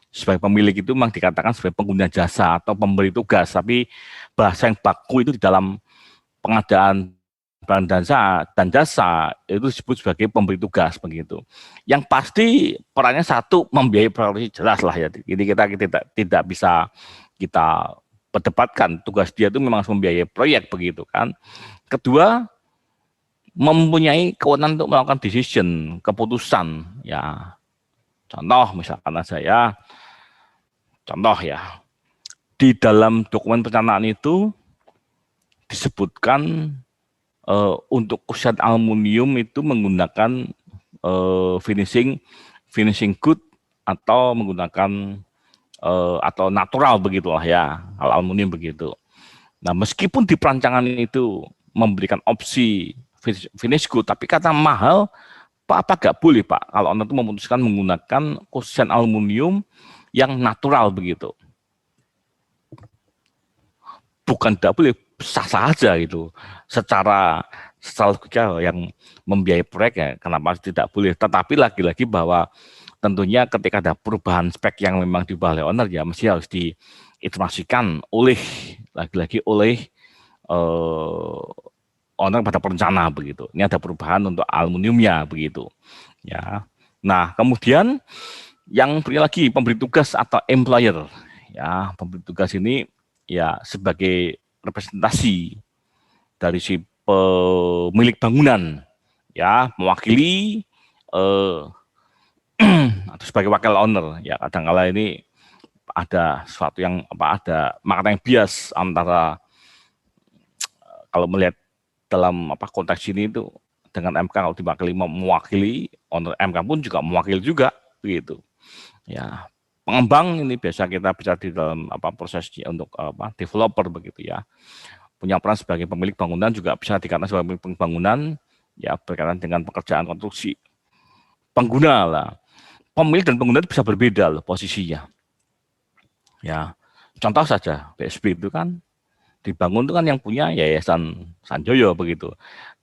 sebagai pemilik itu memang dikatakan sebagai pengguna jasa atau pemberi tugas, tapi bahasa yang baku itu di dalam pengadaan barang dan jasa itu disebut sebagai pemberi tugas begitu. Yang pasti perannya satu membiayai proyek jelas lah ya. Ini kita tidak bisa kita perdebatkan, tugas dia itu memang membiayai proyek begitu kan. Kedua, mempunyai kewenangan untuk melakukan decision, keputusan ya. Contoh misalkan saya contoh ya, di dalam dokumen perencanaan itu disebutkan untuk kusen aluminium itu menggunakan finishing good atau menggunakan atau natural begitulah ya, aluminium begitu. Nah, meskipun di perancangan itu memberikan opsi finish good, tapi kata mahal, Pak, apa gak boleh Pak kalau owner itu memutuskan menggunakan kusen aluminium yang natural begitu? Bukan tidak boleh, sah-sah aja gitu. Secara logika yang membiayai proyek ya, kenapa tidak boleh? Tetapi lagi-lagi bahwa tentunya ketika ada perubahan spek yang memang diubah oleh owner ya mesti harus diinformasikan oleh lagi-lagi oleh owner pada perencana begitu. Ini ada perubahan untuk aluminiumnya begitu. Ya. Nah, kemudian yang lagi pemberi tugas atau employer. Ya, pemberi tugas ini ya sebagai representasi dari si pemilik bangunan ya, mewakili atau sebagai wakil owner ya, kadang-kala ini ada sesuatu yang ada makna yang bias antara kalau melihat dalam konteks ini itu dengan MK kalau diwakili mewakili, owner MK pun juga mewakili juga begitu. Ya, pengembang ini biasa kita bicara di dalam proses untuk developer begitu ya. Punya peran sebagai pemilik bangunan juga bisa dikatakan sebagai pemilik bangunan ya, berkaitan dengan pekerjaan konstruksi. Pengguna lah. Pemilik dan pengguna itu bisa berbeda loh posisinya. Ya, contoh saja BSB itu kan dibangun itu kan yang punya Yayasan Sanjoyo begitu.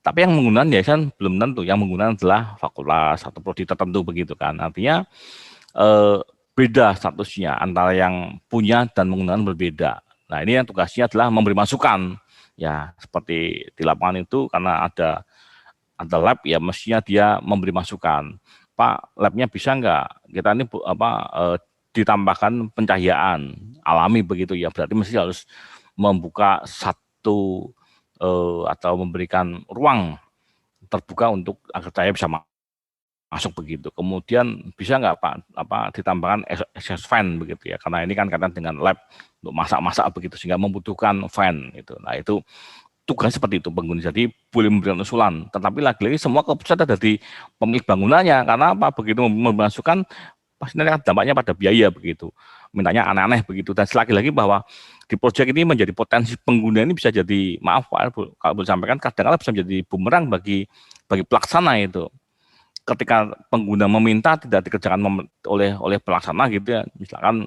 Tapi yang menggunakan yayasan belum tentu, yang menggunakan adalah fakultas atau prodi tertentu begitu kan. Artinya beda statusnya antara yang punya dan menggunakan berbeda. Nah, ini yang tugasnya adalah memberi masukan. Ya, seperti di lapangan itu karena ada lab ya mestinya dia memberi masukan. Pak, labnya bisa nggak? Kita ini ditambahkan pencahayaan alami begitu ya. Berarti mesti harus membuka satu atau memberikan ruang terbuka untuk agar cahaya bisa masuk begitu. Kemudian bisa nggak Pak ditambahkan exhaust fan begitu ya, karena ini kan kaitan dengan lab untuk masak-masak begitu sehingga membutuhkan fan itu. Nah, itu tugas seperti itu penghuni. Jadi boleh memberikan usulan, tetapi lagi-lagi semua keputusan ada di pemilik bangunannya. Karena begitu memasukkan pasti nanti dampaknya pada biaya begitu. Mintanya aneh-aneh begitu. Dan lagi-lagi bahwa di proyek ini menjadi potensi pengguna ini bisa jadi, maaf Pak, kalau boleh sampaikan, kadang-kadang bisa menjadi bumerang bagi pelaksana itu. Ketika pengguna meminta tidak dikerjakan oleh pelaksana gitu ya, misalkan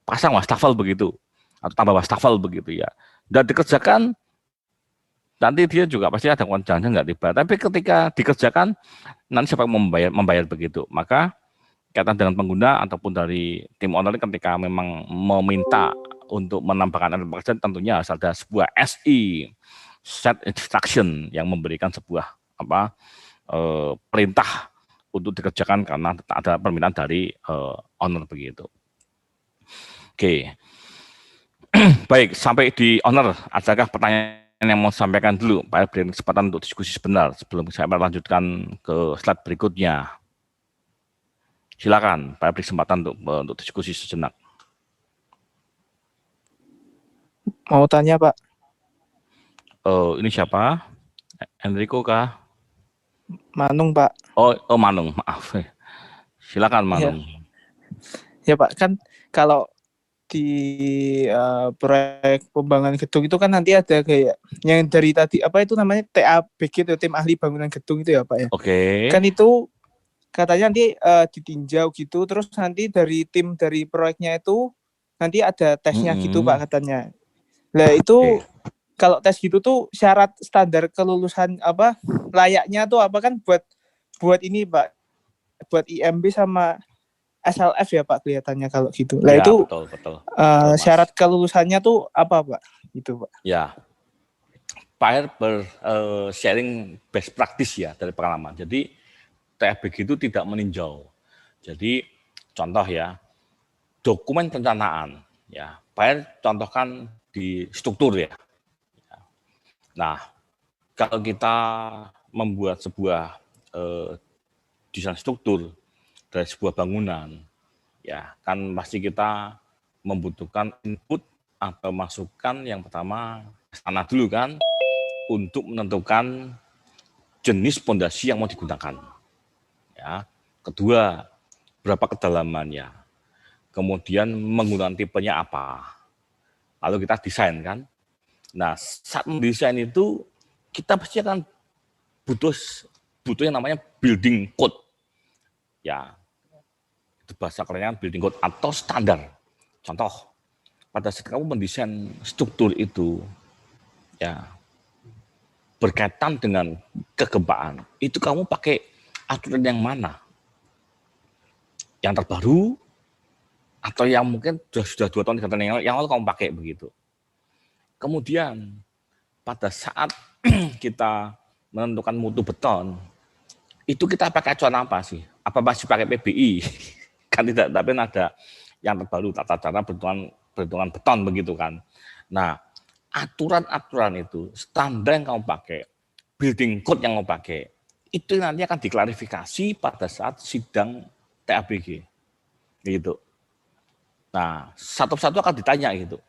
pasang wastafel begitu atau tambah wastafel begitu ya, dan dikerjakan, nanti dia juga pasti ada jangan nggak tiba. Tapi ketika dikerjakan, nanti siapa yang membayar begitu. Maka kaitan dengan pengguna ataupun dari tim owner ketika memang meminta untuk menambahkan element pekerjaan, tentunya harus ada sebuah SI, set instruction, yang memberikan sebuah perintah untuk dikerjakan karena ada permintaan dari owner begitu. Oke. Baik, sampai di owner, adakah pertanyaan yang mau sampaikan dulu? Pak, beri kesempatan untuk diskusi sebentar sebelum saya melanjutkan ke slide berikutnya. Silakan, Pak, beri kesempatan untuk diskusi sejenak. Mau tanya, Pak? Ini siapa? Enrico kah? Manung, Pak. Oh Manung, maaf. Silakan Manung. Ya Pak, kan kalau di proyek pembangunan gedung itu kan nanti ada kayak yang dari tadi apa itu namanya TABG itu, tim ahli bangunan gedung itu ya Pak ya. Oke. Kan itu katanya nanti ditinjau gitu, terus nanti dari tim dari proyeknya itu nanti ada tesnya gitu Pak katanya. Nah itu kalau tes gitu tuh syarat standar kelulusan layaknya tuh apa kan buat ini Pak, buat IMB sama SLF ya Pak kelihatannya kalau gitu. Nah ya, itu betul. Syarat kelulusannya tuh apa Pak? Gitu Pak. Ya. Pak Her sharing best practice ya dari pengalaman. Jadi TABG itu tidak meninjau. Jadi contoh ya, dokumen perencanaan ya, Pak Her contohkan di struktur ya. Nah, kalau kita membuat sebuah desain struktur dari sebuah bangunan, ya kan pasti kita membutuhkan input atau masukan yang pertama tanah dulu kan, untuk menentukan jenis pondasi yang mau digunakan. Ya. Kedua, berapa kedalamannya. Kemudian menggunakan tipenya apa. Lalu kita desain kan. Nah, saat mendesain itu kita pasti akan butuh yang namanya building code. Ya. Itu bahasa kerennya building code atau standar. Contoh, pada saat kamu mendesain struktur itu, ya berkaitan dengan kegempaan, itu kamu pakai aturan yang mana? Yang terbaru atau yang mungkin sudah 2 tahun 3 tahun yang lalu kamu pakai begitu. Kemudian pada saat kita menentukan mutu beton, itu kita pakai acuan apa sih? Apa masih pakai PBI? Kan tidak, tapi ada yang terbaru tata cara perhitungan beton begitu kan. Nah, aturan-aturan itu, standar yang kamu pakai, building code yang kamu pakai, itu nanti akan diklarifikasi pada saat sidang TABG. Gitu. Nah, satu-satu akan ditanya gitu.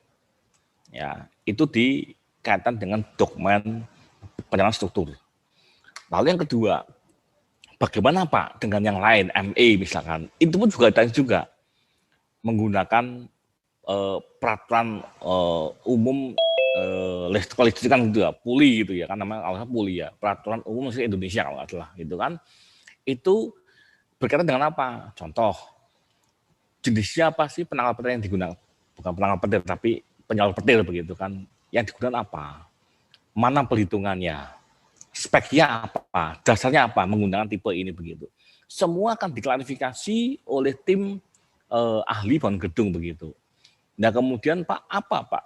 Ya, itu dikaitkan dengan dokumen perencanaan struktur. Lalu yang kedua, bagaimana Pak dengan yang lain, ME misalkan, itu pun juga ditanya juga menggunakan peraturan umum kelistrikan gitu ya, PULI gitu ya, kan namanya kalau PULI ya, peraturan umum Indonesia kalau nggak salah gitu kan. Itu berkaitan dengan apa? Contoh, jenisnya apa sih penangkal petir yang digunakan? Bukan penangkal petir, tapi penyalur petir begitu kan. Yang digunakan apa? Mana perhitungannya? Speknya apa? Dasarnya apa? Menggunakan tipe ini begitu. Semua akan diklarifikasi oleh tim ahli bangun gedung begitu. Nah kemudian Pak, apa Pak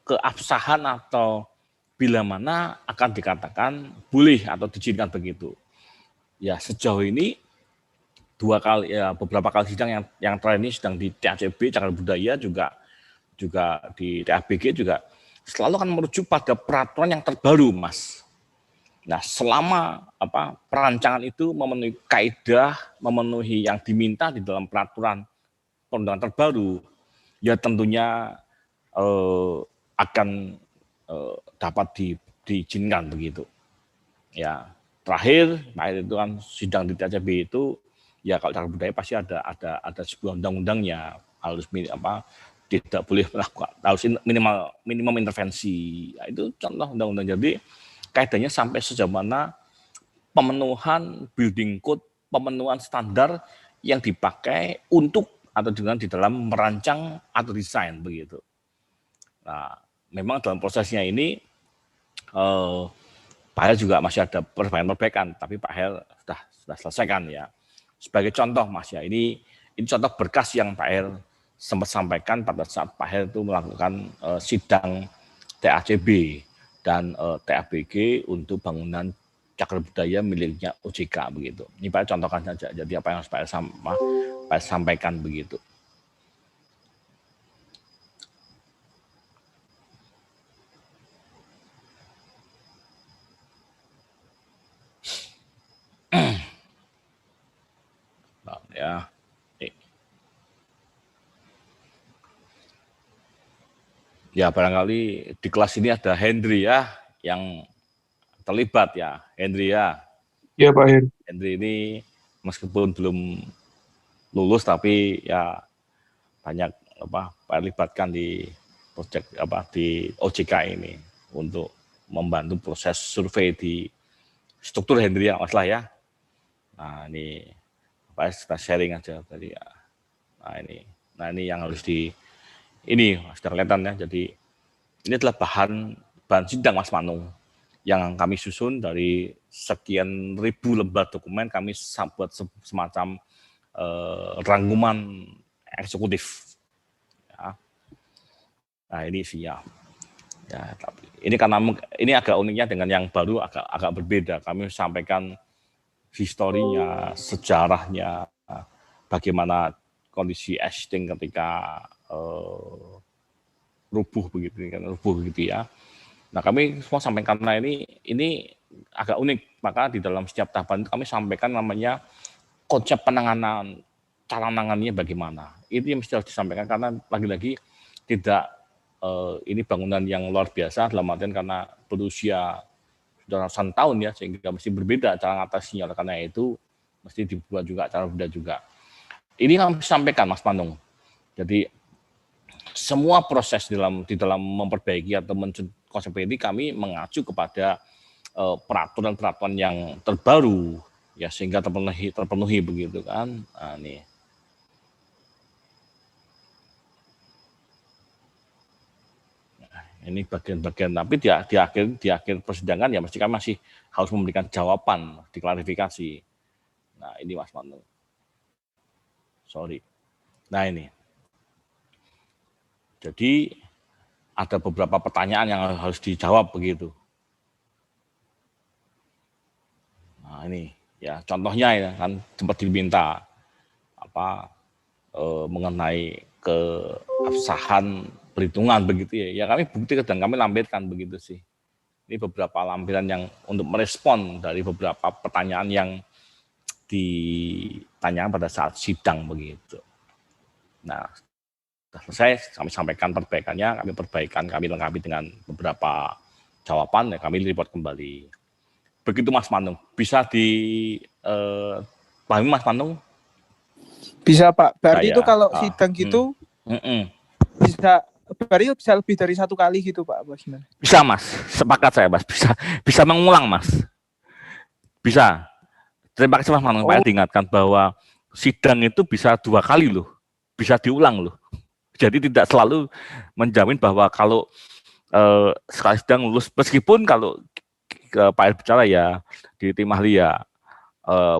keabsahan atau bila mana akan dikatakan boleh atau diizinkan begitu? Ya sejauh ini beberapa kali sidang yang terakhir ini sedang di TACB Cagar Budaya juga di TABG juga selalu akan merujuk pada peraturan yang terbaru, Mas. Nah, selama perancangan itu memenuhi kaidah, memenuhi yang diminta di dalam peraturan perundangan terbaru, ya tentunya akan dapat diizinkan begitu. Ya, terakhir itu kan sidang di TACB itu ya kalau cagar budaya pasti ada sebuah undang-undangnya, harus tidak boleh melakukan, harus minimum intervensi. Ya, itu contoh undang-undang. Jadi kaidahnya sampai sejauh mana pemenuhan building code, pemenuhan standar yang dipakai untuk atau dengan di dalam merancang atau desain begitu. Nah, memang dalam prosesnya ini Pak Hel juga masih ada perbaikan-perbaikan, tapi Pak Hel sudah selesaikan ya. Sebagai contoh Mas ya, ini contoh berkas yang Pak Hel sempat sampaikan pada saat Pak Hel itu melakukan sidang TACB dan TABG untuk bangunan cagar budaya miliknya OJK begitu. Ini Pak Hel contohkan saja. Jadi apa yang harus Pak Hel sampaikan begitu. Ya. Ya barangkali di kelas ini ada Hendry ya yang terlibat ya, Hendry ya. Iya Pak Her. Hendry ini meskipun belum lulus tapi ya banyak Pak libatkan di proyek di OJK ini untuk membantu proses survei di struktur Hendry ya masalah ya. Nah ini kita sharing aja tadi ya. Nah ini yang harus ini sudah kelihatan ya. Jadi ini adalah bahan sidang Mas Manu yang kami susun dari sekian ribu lembar dokumen, kami buat semacam rangkuman eksekutif. Ya. Nah ini isinya. Ya, tapi ini karena ini agak uniknya dengan yang baru agak berbeda. Kami sampaikan historinya, sejarahnya, bagaimana kondisi Esting ketika rubuh begitu ya. Nah, kami semua sampaikan karena ini agak unik. Maka di dalam setiap tahapan itu kami sampaikan namanya konsep penanganan, cara menangannya bagaimana. Itu yang mesti harus disampaikan karena lagi-lagi tidak ini bangunan yang luar biasa dalam artian karena berusia sudah ratusan tahun ya, sehingga mesti berbeda cara mengatasinya. Oleh karena itu mesti dibuat juga cara berbeda juga. Ini kami sampaikan Mas Panung. Jadi semua proses di dalam memperbaiki atau konsep ini kami mengacu kepada peraturan-peraturan yang terbaru ya sehingga terpenuhi begitu kan. Nah, nih. Ini bagian-bagian tapi di akhir persidangan ya mesti kami masih harus memberikan jawaban, diklarifikasi. Nah, ini Mas Manu. Sorry. Nah, ini. Jadi ada beberapa pertanyaan yang harus dijawab begitu. Nah, ini ya contohnya ya kan sempat diminta mengenai keabsahan perhitungan begitu ya. Ya kami buktikan dan kami lampirkan begitu sih. Ini beberapa lampiran yang untuk merespon dari beberapa pertanyaan yang ditanyakan pada saat sidang begitu. Nah, sudah selesai kami sampaikan perbaikannya, kami lengkapi dengan beberapa jawaban ya kami report kembali. Begitu Mas Manung. Bisa pahami Mas Manung? Bisa Pak. Berarti itu kalau sidang gitu bisa lebih dari satu kali gitu Pak? Bagaimana? Bisa Mas, sepakat saya Mas. Bisa mengulang Mas. Bisa. Terima kasih Mas Manung. Pak diingatkan bahwa sidang itu bisa 2 kali loh. Bisa diulang loh. Jadi tidak selalu menjamin bahwa kalau sekali sidang lulus, meskipun kalau Pak R bicara ya di tim ahli ya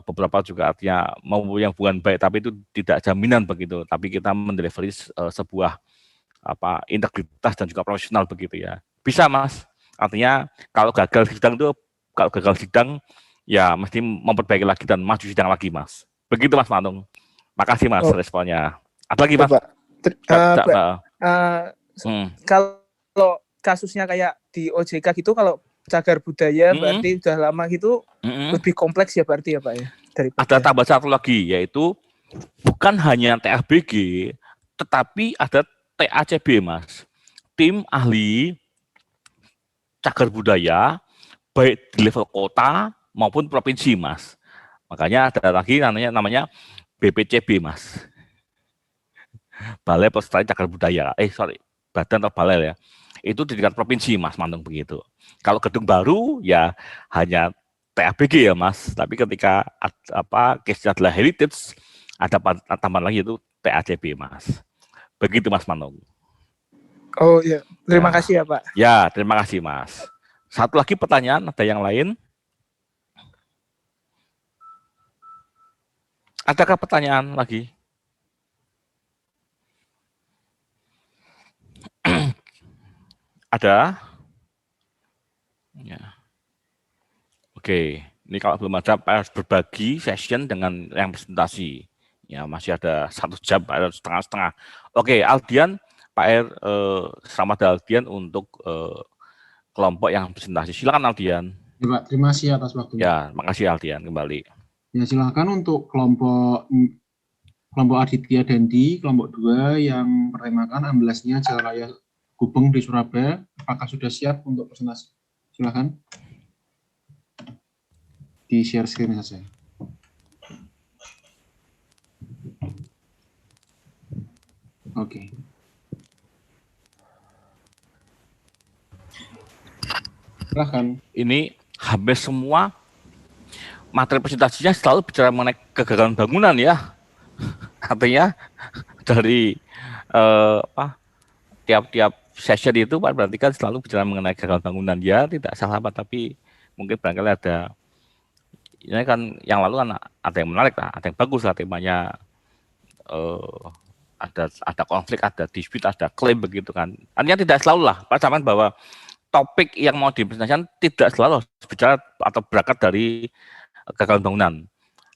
beberapa juga artinya mau yang bukan baik, tapi itu tidak jaminan begitu. Tapi kita mendelivery sebuah integritas dan juga profesional begitu ya. Bisa Mas. Artinya kalau gagal sidang ya mesti memperbaiki lagi dan maju sidang lagi Mas. Begitu Mas Manung. Makasih Mas responnya. Ada lagi Mas? Kalau kasusnya kayak di OJK gitu, kalau cagar budaya berarti sudah lama gitu lebih kompleks ya berarti ya Pak ya. Ada tambah satu lagi yaitu bukan hanya TABG tetapi ada TACB Mas. Tim ahli cagar budaya baik di level kota maupun provinsi Mas. Makanya ada lagi namanya BPCB Mas. Balai Pelestarian Cagar Budaya. Badan atau balai ya. Itu di tingkat provinsi Mas Mantung begitu. Kalau gedung baru ya hanya TABG ya Mas, tapi ketika case adalah heritage ada tambahan lagi itu TACB Mas. Begitu Mas Mantung. Oh iya, terima kasih ya Pak. Ya, terima kasih Mas. Satu lagi pertanyaan, ada yang lain? Adakah pertanyaan lagi? Ada? Ya. Oke, ini kalau belum ada, Pak harus berbagi session dengan yang presentasi. Ya, masih ada 1 jam, ada setengah-setengah. Oke, Aldian, Pak R, selamat Aldian untuk kelompok yang presentasi. Silakan Aldian. Ya Pak, terima kasih atas waktunya. Ya, makasih Aldian kembali. Ya, silakan untuk kelompok Aditya Dandi, kelompok 2 yang bertemakan amblasnya Jalan Raya Gubeng di Surabaya. Apakah sudah siap untuk presentasi? Silakan. Di share screen saja. Oke. Silakan. Ini hampir semua materi presentasinya selalu bicara mengenai kegagalan bangunan ya. Artinya dari tiap-tiap session itu Pak berarti kan selalu bicara mengenai kegagalan bangunan ya, tidak salah Pak, tapi mungkin barangkali ada ini kan yang lalu kan ada yang menarik lah, ada yang bagus lah temanya ada konflik, ada dispute, ada klaim begitu kan. Artinya tidak selalu lah, Pak Saman, bahwa topik yang mau dipresentasikan tidak selalu bicara atau berangkat dari gagal bangunan.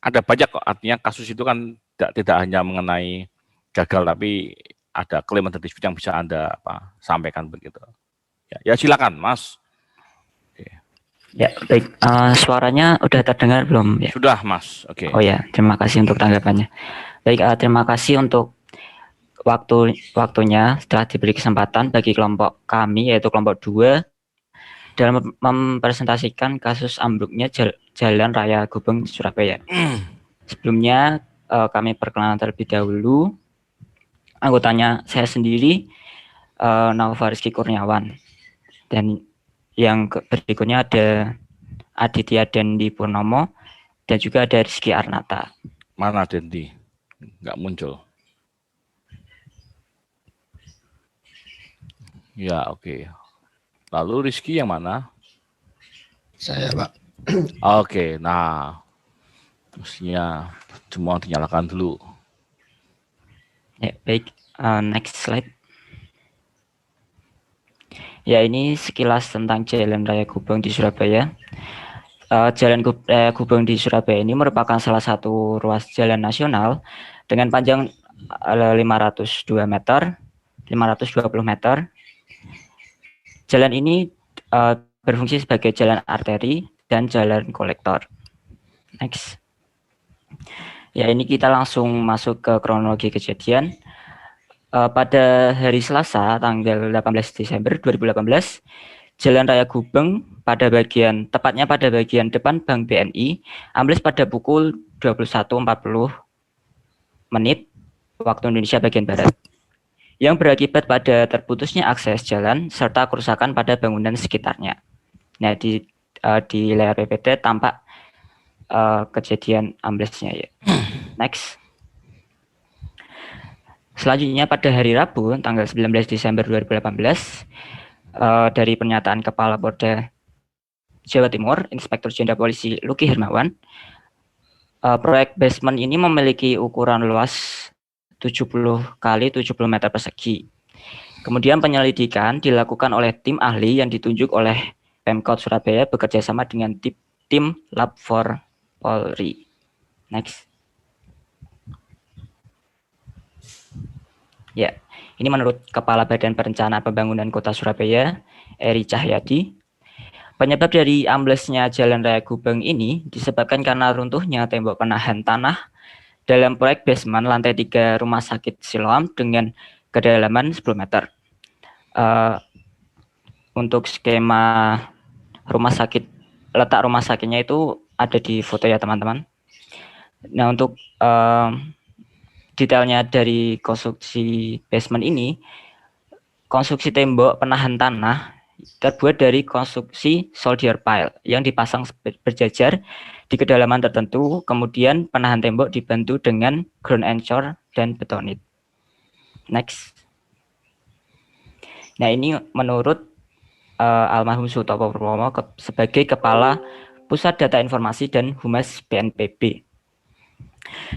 Ada banyak kok, artinya kasus itu kan tidak hanya mengenai gagal, tapi ada klaim atau dispute yang bisa Anda sampaikan begitu. Ya silakan, Mas. Ya, baik. Suaranya udah terdengar belum ya? Sudah, Mas. Oke. Oh ya, terima kasih untuk tanggapannya. Baik, terima kasih untuk waktunya setelah diberi kesempatan bagi kelompok kami, yaitu kelompok 2, dalam mempresentasikan kasus ambruknya Jalan Raya Gubeng Surabaya. Sebelumnya kami perkenalan terlebih dahulu. Anggotanya saya sendiri, Nova Rizky Kurniawan, dan yang berikutnya ada Aditya Dendi Purnomo dan juga ada Rizky Arnata. Mana Dendi? Nggak muncul. Ya, oke. Lalu Rizky yang mana? Saya, Pak. Oke, nah mestinya semua dinyalakan dulu. Ya, baik. Next slide. Ya, ini sekilas tentang Jalan Raya Gubeng di Surabaya. Jalan Gubeng di Surabaya ini merupakan salah satu ruas jalan nasional dengan panjang 520 meter. Jalan ini berfungsi sebagai jalan arteri dan jalan kolektor. Next. Ya, ini kita langsung masuk ke kronologi kejadian. Pada hari Selasa, tanggal 18 Desember 2018, Jalan Raya Gubeng tepatnya pada bagian depan Bank BNI, ambles pada pukul 21.40 waktu Indonesia bagian Barat, yang berakibat pada terputusnya akses jalan serta kerusakan pada bangunan sekitarnya. Nah, di layar PPT tampak kejadian amblesnya ya. Next. Selanjutnya pada hari Rabu, tanggal 19 Desember 2018, dari pernyataan Kepala Polda Jawa Timur, Inspektur Jenderal Polisi Luki Hermawan, proyek basement ini memiliki ukuran luas 70 kali 70 meter persegi. Kemudian penyelidikan dilakukan oleh tim ahli yang ditunjuk oleh Pemkot Surabaya bekerja sama dengan tim Lab 4 Polri. Next. Ya, ini menurut Kepala Badan Perencanaan Pembangunan Kota Surabaya, Eri Cahyadi, penyebab dari amblesnya Jalan Raya Gubeng ini disebabkan karena runtuhnya tembok penahan tanah dalam proyek basement lantai 3 Rumah Sakit Siloam dengan kedalaman 10 meter. Untuk skema rumah sakit, letak rumah sakitnya itu ada di foto ya teman-teman. Nah, untuk detailnya dari konstruksi basement ini, konstruksi tembok penahan tanah terbuat dari konstruksi soldier pile yang dipasang berjajar di kedalaman tertentu, kemudian penahan tembok dibantu dengan ground anchor dan betonit. Next. Nah, ini menurut almarhum Sutopo Purwomo sebagai Kepala Pusat Data Informasi dan Humas BNPB.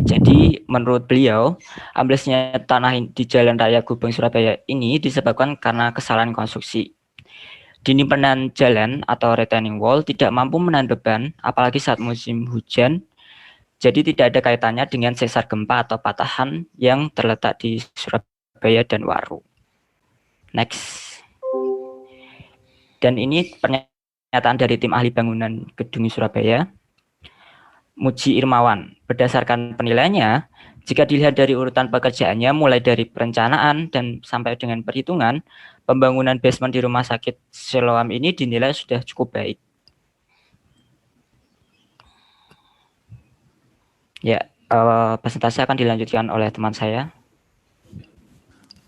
Jadi menurut beliau, amblesnya tanah di Jalan Raya Gubeng Surabaya ini disebabkan karena kesalahan konstruksi. Dinding penahan jalan atau retaining wall tidak mampu menahan beban, apalagi saat musim hujan. Jadi tidak ada kaitannya dengan sesar gempa atau patahan yang terletak di Surabaya dan Waru. Next. Dan ini pernyataan dari tim ahli bangunan gedung Surabaya, Muji Irmawan. Berdasarkan penilaiannya, jika dilihat dari urutan pekerjaannya mulai dari perencanaan dan sampai dengan perhitungan, pembangunan basement di Rumah Sakit Siloam ini dinilai sudah cukup baik. Ya, presentasi akan dilanjutkan oleh teman saya.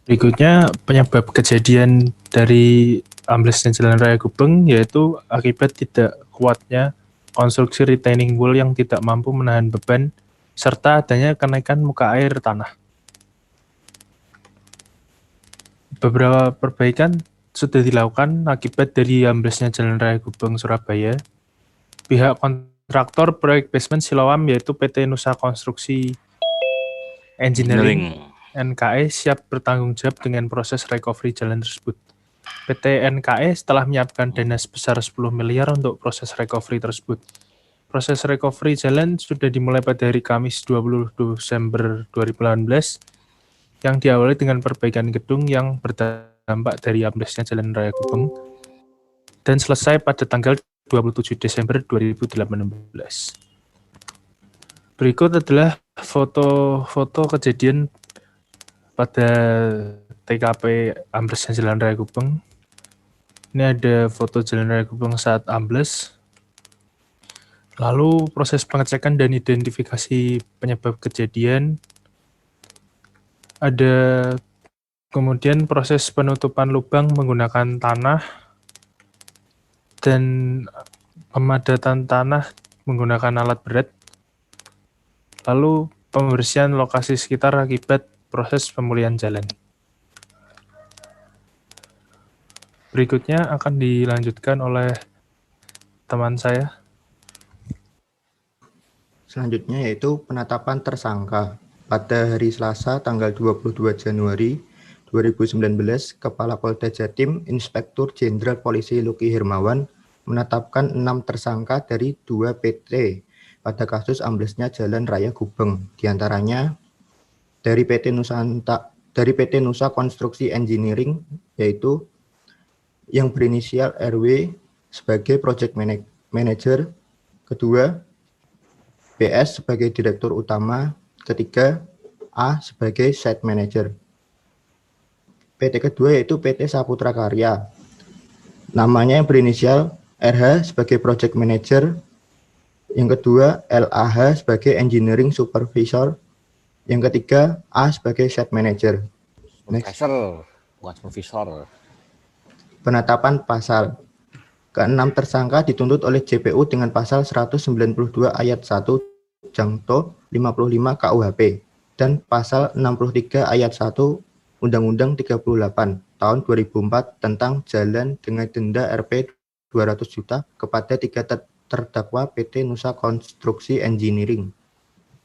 Berikutnya penyebab kejadian dari amblesnya Jalan Raya Gubeng yaitu akibat tidak kuatnya konstruksi retaining wall yang tidak mampu menahan beban serta adanya kenaikan muka air tanah. Beberapa perbaikan sudah dilakukan akibat dari amblesnya Jalan Raya Gubeng Surabaya. Pihak kontraktor proyek basement Siloam yaitu PT Nusa Konstruksi Engineering NKE siap bertanggung jawab dengan proses recovery jalan tersebut. PT NKE setelah menyiapkan dana sebesar 10 miliar untuk proses recovery tersebut. Proses recovery jalan sudah dimulai pada hari Kamis 20 Desember 2018 yang diawali dengan perbaikan gedung yang berdampak dari amblesnya Jalan Raya Gubeng dan selesai pada tanggal 27 Desember 2018. Berikut adalah foto-foto kejadian pada TKP amblesnya Jalan Raya Gubeng. Ini ada foto Jalan Raya Gubeng saat ambles. Lalu proses pengecekan dan identifikasi penyebab kejadian. Ada kemudian proses penutupan lubang menggunakan tanah dan pemadatan tanah menggunakan alat berat. Lalu pembersihan lokasi sekitar akibat proses pemulihan jalan. Berikutnya akan dilanjutkan oleh teman saya. Selanjutnya yaitu penetapan tersangka. Pada hari Selasa tanggal 22 Januari 2019, Kepala Polda Jatim, Inspektur Jenderal Polisi Luki Hermawan menetapkan 6 tersangka dari 2 PT pada kasus amblesnya Jalan Raya Gubeng. Di antaranya dari PT Nusa Konstruksi Engineering, yaitu yang berinisial RW sebagai Project Manager, kedua BS sebagai Direktur Utama, ketiga A sebagai Site Manager. PT kedua yaitu PT Saputra Karya, namanya yang berinisial RH sebagai Project Manager, yang kedua LAH sebagai Engineering Supervisor, yang ketiga A sebagai Site Manager. Profesor, bukan supervisor. Penetapan pasal. Keenam tersangka dituntut oleh JPU dengan pasal 192 ayat 1 Jangto 55 KUHP dan pasal 63 ayat 1 Undang-Undang 38 tahun 2004 tentang jalan dengan denda Rp 200 juta kepada 3 terdakwa PT Nusa Konstruksi Engineering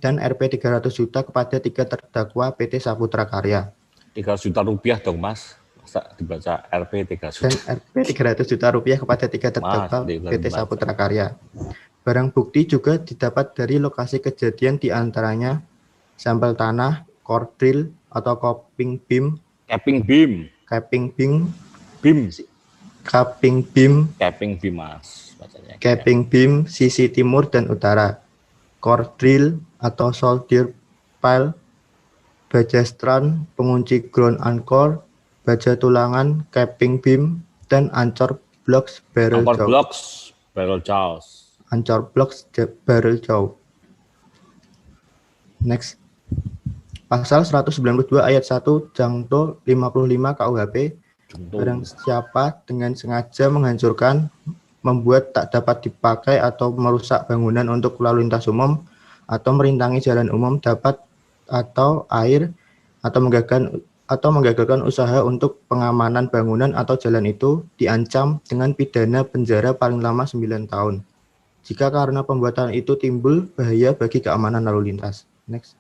dan Rp 300 juta kepada 3 terdakwa PT Saputra Karya. 300 juta rupiah dong, Mas. Masa dibaca Rp 300 Dan juta. Rp 300 juta rupiah kepada 3 terdakwa PT Saputra Karya. Barang bukti juga didapat dari lokasi kejadian, diantaranya sampel tanah, core drill atau capping beam, Mas. Bacanya. capping beam sisi timur dan utara, core drill atau soldier pile, baja strand, pengunci ground anchor, baja tulangan, capping beam, dan ancor blocks barrel jaws. Ancor blocks barrel jaw. Next. Pasal 192 ayat 1 Jangto 55 KUHP, barang siapa dengan sengaja menghancurkan, membuat tak dapat dipakai atau merusak bangunan untuk lalu lintas umum atau merintangi jalan umum dapat atau air atau menggagalkan usaha untuk pengamanan bangunan atau jalan itu diancam dengan pidana penjara paling lama 9 tahun. Jika karena pembuatan itu timbul bahaya bagi keamanan lalu lintas. Next.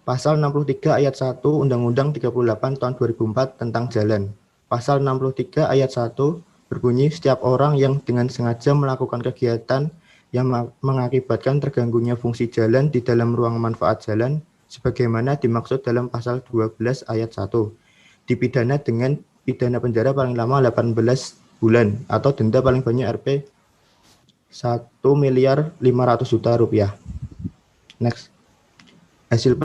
Pasal 63 ayat 1 Undang-Undang 38 tahun 2004 tentang jalan. Pasal 63 ayat 1 berbunyi setiap orang yang dengan sengaja melakukan kegiatan yang mengakibatkan terganggunya fungsi jalan di dalam ruang manfaat jalan sebagaimana dimaksud dalam pasal 12 ayat 1 dipidana dengan pidana penjara paling lama 18 bulan atau denda paling banyak Rp 1.500.000.000 rupiah. Next. Hasil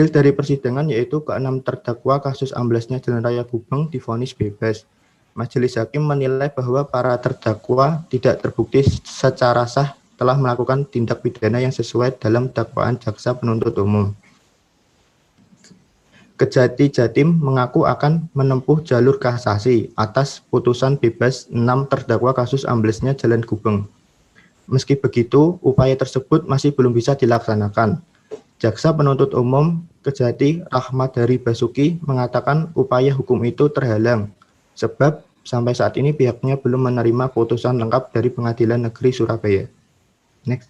dari persidangan yaitu ke-6 terdakwa kasus amblesnya Jalan Raya Gubeng divonis bebas. Majelis hakim menilai bahwa para terdakwa tidak terbukti secara sah telah melakukan tindak pidana yang sesuai dalam dakwaan jaksa penuntut umum. Kejati Jatim mengaku akan menempuh jalur kasasi atas putusan bebas 6 terdakwa kasus amblesnya Jalan Gubeng. Meski begitu, upaya tersebut masih belum bisa dilaksanakan. Jaksa penuntut umum Kejati Rahmat Dari Basuki mengatakan upaya hukum itu terhalang, sebab sampai saat ini pihaknya belum menerima putusan lengkap dari Pengadilan Negeri Surabaya. Next.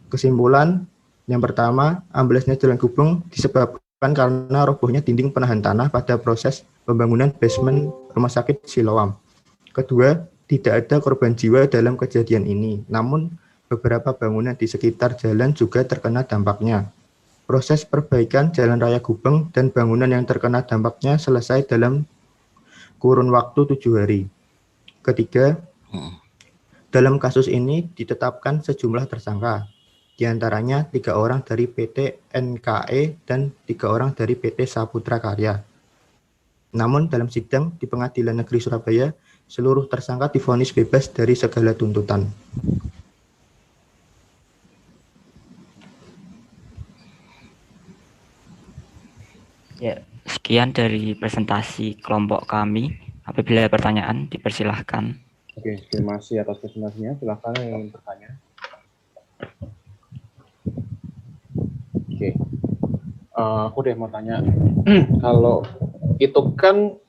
Kesimpulan, Yang pertama, amblesnya Jalan Gubeng disebabkan karena robohnya dinding penahan tanah pada proses pembangunan basement Rumah Sakit Siloam. Kedua, tidak ada korban jiwa dalam kejadian ini, namun beberapa bangunan di sekitar jalan juga terkena dampaknya. Proses perbaikan Jalan Raya Gubeng dan bangunan yang terkena dampaknya selesai dalam kurun waktu 7 hari. Ketiga, dalam kasus ini ditetapkan sejumlah tersangka, di antaranya 3 orang dari PT NKE dan 3 orang dari PT Saputra Karya. Namun dalam sidang di Pengadilan Negeri Surabaya, seluruh tersangka divonis bebas dari segala tuntutan. Ya, sekian dari presentasi kelompok kami. Apabila ada pertanyaan, dipersilahkan. Oke, terima kasih atas presentasinya. Silakan yang ingin bertanya. Oke, aku deh mau tanya. Kalau itu kan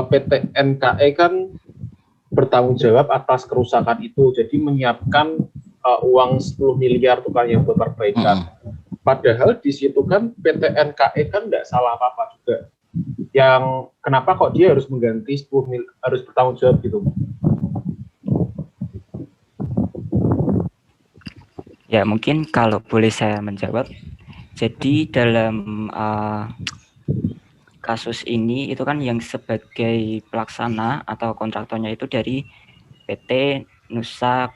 PT NKE kan bertanggung jawab atas kerusakan itu, jadi menyiapkan uang 10 miliar tuh kan yang buat perbaikan. Padahal di situ kan PT NKE kan nggak salah apa-apa juga. Yang kenapa kok dia harus mengganti 10 miliar, harus bertanggung jawab gitu? Ya, mungkin kalau boleh saya menjawab. Jadi dalam kasus ini itu kan yang sebagai pelaksana atau kontraktornya itu dari PT Nusa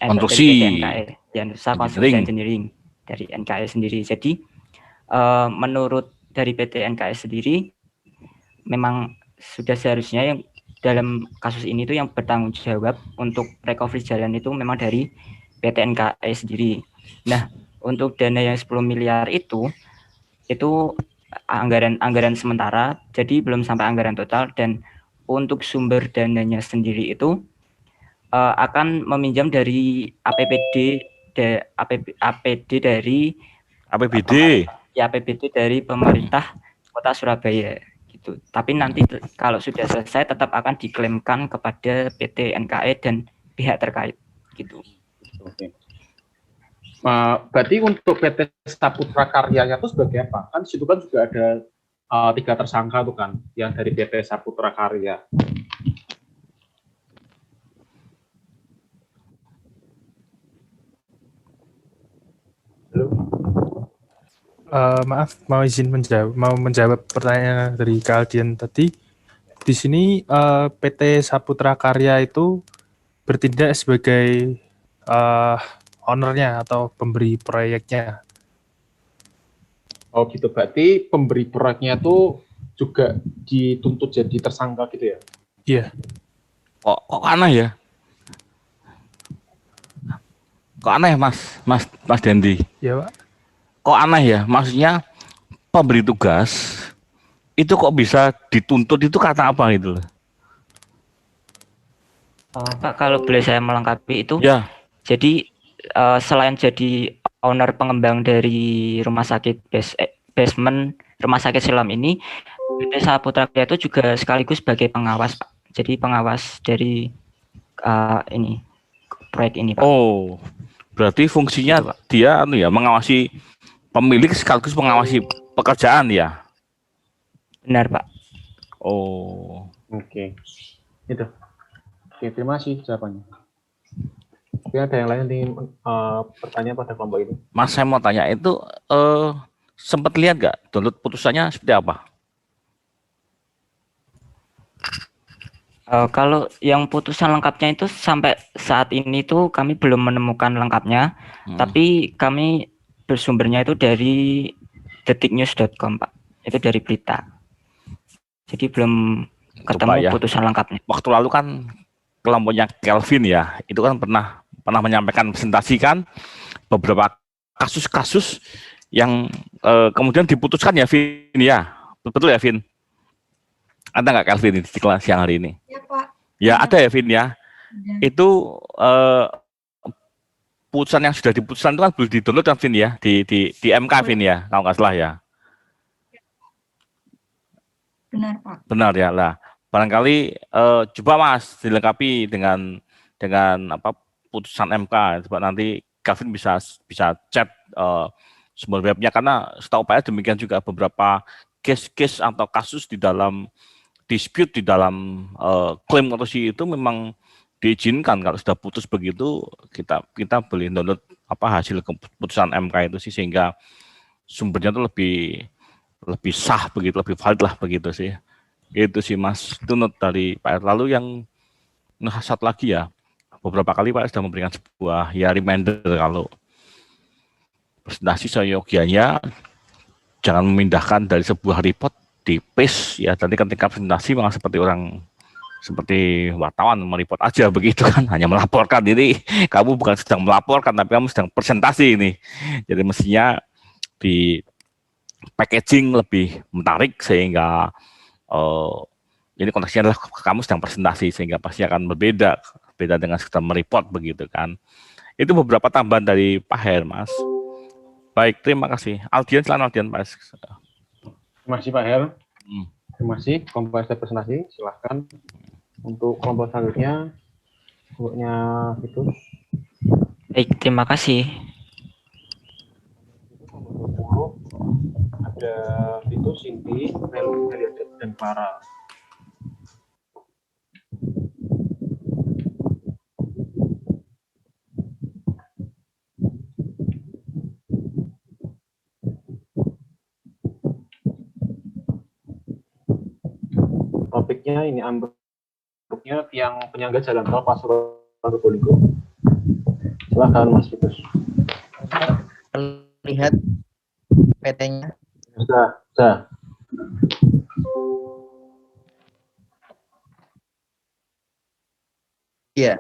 Konstruksi. PT NKE, ya, Nusa Konstruksi Engineering dari NKE sendiri. Jadi menurut dari PT NKE sendiri, memang sudah seharusnya yang dalam kasus ini tuh yang bertanggung jawab untuk recovery jalan itu memang dari PT NKE sendiri. Nah, untuk dana yang 10 miliar itu anggaran sementara, jadi belum sampai anggaran total, dan untuk sumber dananya sendiri itu akan meminjam dari APBD dari pemerintah Kota Surabaya gitu. Tapi nanti kalau sudah selesai tetap akan diklaimkan kepada PT NKE dan pihak terkait gitu. Oke. Berarti untuk PT Saputra Karyanya itu sebagai apa? Kan situ kan juga ada 3 tersangka tuh kan, yang dari PT Saputra Karya. Maaf, mau menjawab pertanyaan dari Kak Aldian tadi. Di sini PT Saputra Karya itu bertindak sebagai ownernya atau pemberi proyeknya. Oh gitu, berarti pemberi proyeknya itu juga dituntut jadi tersangka gitu ya? Iya. Kok aneh ya? Kok aneh Mas Dendi? Ya, Pak. Kok aneh ya? Maksudnya pemberi tugas itu kok bisa dituntut itu karena apa gitu loh? Pak, kalau boleh saya melengkapi itu, Ya. Jadi selain jadi owner pengembang dari rumah sakit basement Rumah Sakit Siloam ini, PT Saputra Karya itu juga sekaligus sebagai pengawas, Pak. Jadi pengawas dari ini proyek ini, Pak. Oh, berarti fungsinya Gitu, Pak. dia mengawasi pemilik sekaligus mengawasi pekerjaan ya? Benar, Pak. Oh, oke. Itu. Oke, terima kasih jawabannya. Tapi ada yang lain yang ingin bertanya pada kelompok ini? Mas, saya mau tanya itu sempat lihat nggak download putusannya seperti apa? Kalau yang putusan lengkapnya itu sampai saat ini tuh kami belum menemukan lengkapnya, tapi kami bersumbernya itu dari detiknews.com, Pak. Itu dari berita. Jadi belum ketemu putusan lengkapnya. Waktu lalu kan kelompoknya Kelvin ya, itu kan pernah menyampaikan presentasi kan beberapa kasus-kasus yang kemudian diputuskan ya, Vin ya, betul ya, Vin? Ada nggak Kelvin di kelas siang hari ini? Ya, Pak. Ya, ada ya, Vin ya. Itu putusan yang sudah diputuskan itu kan belum di-download kan, Vin ya, di MK, Vin ya, kalau nggak salah ya. Benar, Pak. Benar ya lah. Barangkali coba Mas dilengkapi dengan apa putusan MK, coba nanti Gavin bisa chat sumber webnya, karena setahu saya demikian juga beberapa case-case atau kasus di dalam dispute, di dalam klaim korupsi itu memang diizinkan kalau sudah putus begitu, kita boleh download hasil keputusan MK itu sih, sehingga sumbernya itu lebih sah begitu, lebih valid lah begitu sih. Itu sih Mas, itu note dari Pak R. Lalu yang satu lagi ya, beberapa kali Pak R sudah memberikan sebuah reminder kalau presentasi seyogianya jangan memindahkan dari sebuah report di paste ya. Tadi ketika presentasi memang seperti wartawan mereport aja begitu kan, hanya melaporkan. Jadi kamu bukan sedang melaporkan, tapi kamu sedang presentasi ini. Jadi mestinya di packaging lebih menarik, sehingga ini konteksnya adalah kamu sedang presentasi, sehingga pasti akan beda dengan sekedar mereport begitu kan. Itu beberapa tambahan dari Pak Her, Mas. Baik, terima kasih. Aldian, silakan Aldian, Mas. Terima kasih Pak Her. Terima kasih kompetensi presentasi. Silahkan untuk kelompok selanjutnya, kelompoknya itu. Baik, terima kasih. Kelompok 20 ada itu Cindy, Meli, dan Clara. Topiknya ini ambruknya tiang penyangga jalan tol Pasuruan Probolinggo. Silakan Mas Fitus. Lihat PT-nya. Sudah. Iya.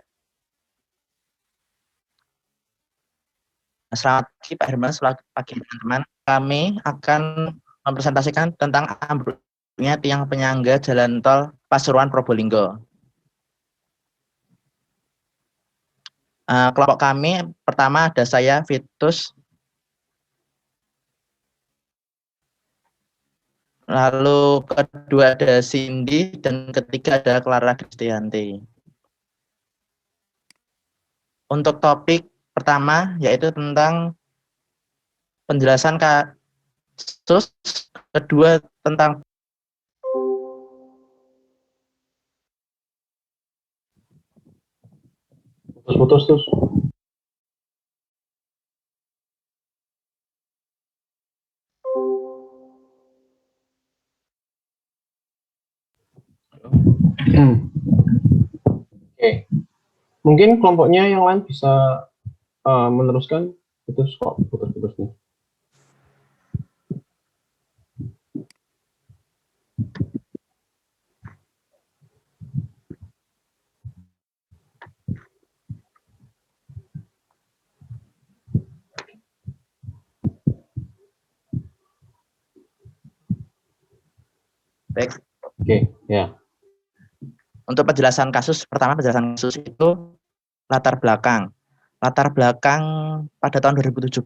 Selamat pagi Pak Herman, selamat pagi teman-teman. Kami akan mempresentasikan tentang ambruknya tiang penyangga jalan tol Pasuruan Probolinggo. Kelompok kami pertama ada saya, Fitus, lalu kedua ada Cindy, dan ketiga ada Clara Kristianti. Untuk topik pertama yaitu tentang penjelasan kasus, kedua tentang Putus. Oke. Mungkin kelompoknya yang lain bisa meneruskan. Putus nih. baik. Oke, ya. Untuk penjelasan kasus, pertama penjelasan kasus itu latar belakang. Latar belakang pada tahun 2017,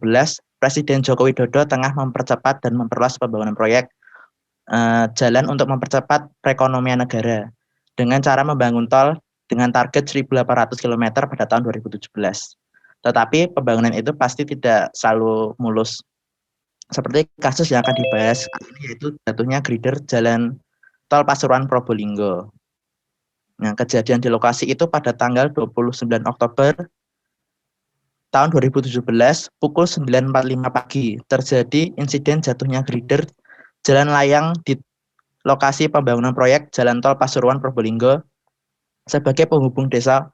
Presiden Joko Widodo tengah mempercepat dan memperluas pembangunan proyek jalan untuk mempercepat perekonomian negara dengan cara membangun tol dengan target 1.800 km pada tahun 2017. Tetapi pembangunan itu pasti tidak selalu mulus. Seperti kasus yang akan dibahas yaitu jatuhnya grider jalan tol Pasuruan Probolinggo. Nah, kejadian di lokasi itu pada tanggal 29 Oktober tahun 2017 pukul 9.45 pagi terjadi insiden jatuhnya grider jalan layang di lokasi pembangunan proyek jalan tol Pasuruan Probolinggo sebagai penghubung desa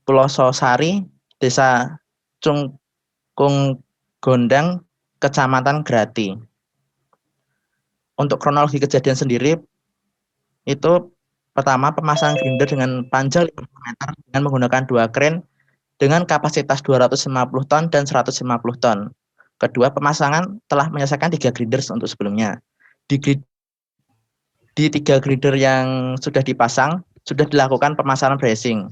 Pulososari, desa Cungkung Gondang, Kecamatan Grati. Untuk kronologi kejadian sendiri, itu pertama pemasangan grinder dengan panjang 50 meter dengan menggunakan 2 kren dengan kapasitas 250 ton dan 150 ton. Kedua, pemasangan telah menyelesaikan 3 grinder untuk sebelumnya. Di 3 grinder yang sudah dipasang, sudah dilakukan pemasangan bracing.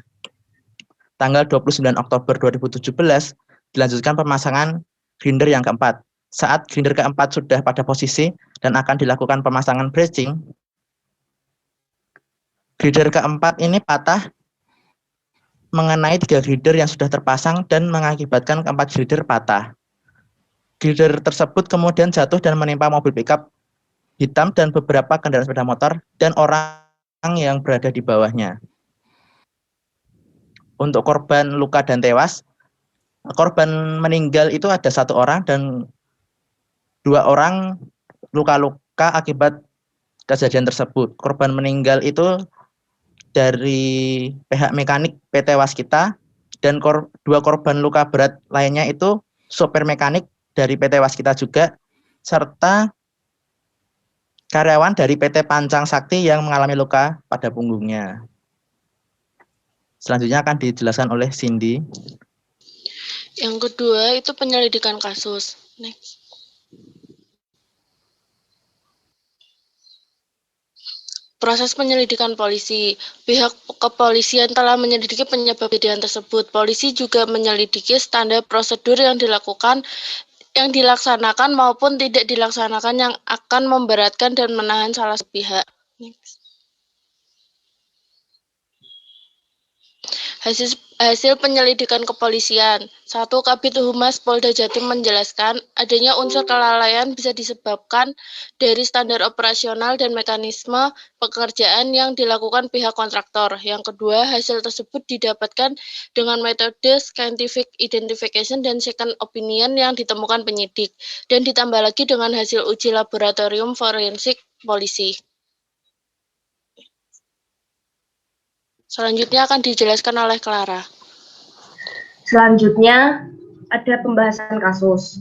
Tanggal 29 Oktober 2017, dilanjutkan pemasangan grinder yang keempat. Saat grinder keempat sudah pada posisi dan akan dilakukan pemasangan bracing, grider keempat ini patah mengenai 3 girder yang sudah terpasang dan mengakibatkan keempat girder patah. Girder tersebut kemudian jatuh dan menimpa mobil pickup hitam dan beberapa kendaraan sepeda motor dan orang yang berada di bawahnya. Untuk korban luka dan tewas, korban meninggal itu ada 1 orang dan 2 orang luka-luka akibat kejadian tersebut. Korban meninggal itu dari pihak mekanik PT Waskita dan 2 korban luka berat lainnya itu sopir mekanik dari PT Waskita juga, serta karyawan dari PT Pancang Sakti yang mengalami luka pada punggungnya. Selanjutnya akan dijelaskan oleh Cindy. Yang kedua itu penyelidikan kasus. Next. Proses penyelidikan polisi. Pihak kepolisian telah menyelidiki penyebab kejadian tersebut. Polisi juga menyelidiki standar prosedur yang dilaksanakan maupun tidak dilaksanakan yang akan memberatkan dan menahan salah satu pihak. Next. Hasil penyelidikan kepolisian. 1. Kabid Humas Polda Jatim menjelaskan adanya unsur kelalaian bisa disebabkan dari standar operasional dan mekanisme pekerjaan yang dilakukan pihak kontraktor. Yang kedua, hasil tersebut didapatkan dengan metode scientific identification dan second opinion yang ditemukan penyidik, dan ditambah lagi dengan hasil uji laboratorium forensik polisi. Selanjutnya akan dijelaskan oleh Clara. Selanjutnya ada pembahasan kasus.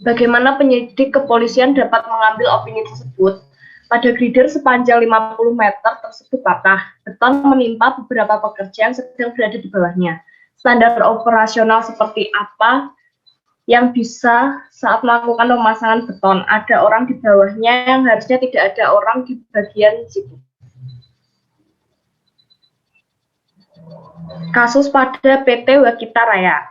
Bagaimana penyidik kepolisian dapat mengambil opini tersebut? Pada grider sepanjang 50 meter tersebut patah. Beton menimpa beberapa pekerja yang sedang berada di bawahnya. Standar operasional seperti apa yang bisa saat melakukan pemasangan beton? Ada orang di bawahnya yang harusnya tidak ada orang di bagian situ. Kasus pada PT Waskita Raya.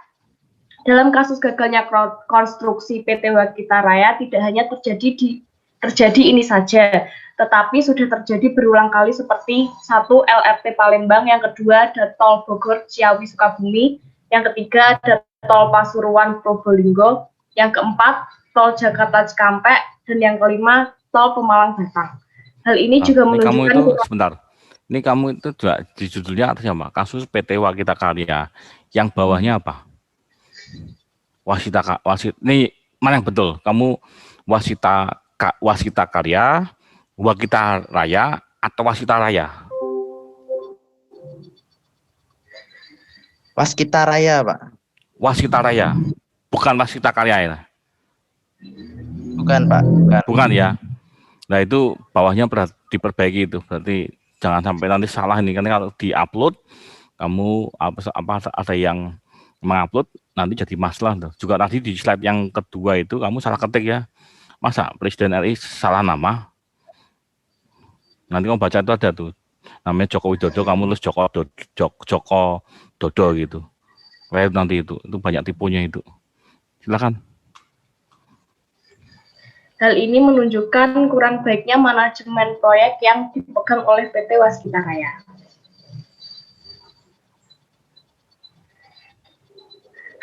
Dalam kasus gagalnya konstruksi PT Waskita Raya tidak hanya terjadi ini saja, tetapi sudah terjadi berulang kali seperti 1. LRT Palembang, yang kedua ada Tol Bogor Ciawi Sukabumi, yang ketiga ada Tol Pasuruan Probolinggo, yang keempat Tol Jakarta Cikampek, dan yang kelima Tol Pemalang Batang. Hal ini juga menunjukkan Ini kamu itu juga di judulnya artinya apa? Kasus PT Waskita Karya. Yang bawahnya apa? Ini mana yang betul? Kamu Waskita Karya, Waskita Raya, atau Waskita Raya? Waskita Raya, Pak. Waskita Raya, bukan Waskita Karya ya? Bukan, Pak. Bukan ya. Nah itu bawahnya diperbaiki itu, berarti jangan sampai nanti salah ini, karena kalau di-upload kamu ada yang mengupload nanti jadi masalah tuh. Juga tadi di slide yang kedua itu kamu salah ketik ya. Masa Presiden RI salah nama? Nanti kamu baca itu ada tuh. Namanya Joko Widodo, kamu tulis Joko Dodo gitu. Kayak nanti itu banyak tipunya itu. Silakan. Hal ini menunjukkan kurang baiknya manajemen proyek yang dipegang oleh PT Waskita Raya.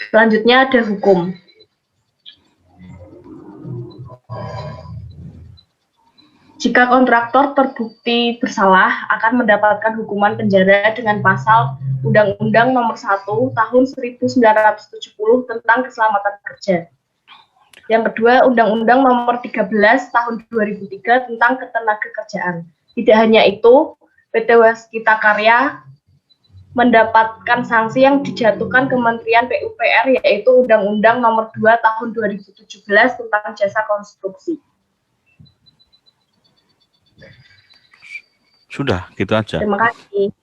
Selanjutnya ada hukum. Jika kontraktor terbukti bersalah, akan mendapatkan hukuman penjara dengan pasal Undang-Undang Nomor 1 Tahun 1970 tentang Keselamatan Kerja. Yang kedua, Undang-Undang Nomor 13 Tahun 2003 tentang Ketenagakerjaan. Tidak hanya itu, PT Waskita Karya mendapatkan sanksi yang dijatuhkan Kementerian PUPR, yaitu Undang-Undang Nomor 2 Tahun 2017 tentang Jasa Konstruksi. Sudah, gitu aja. Terima kasih.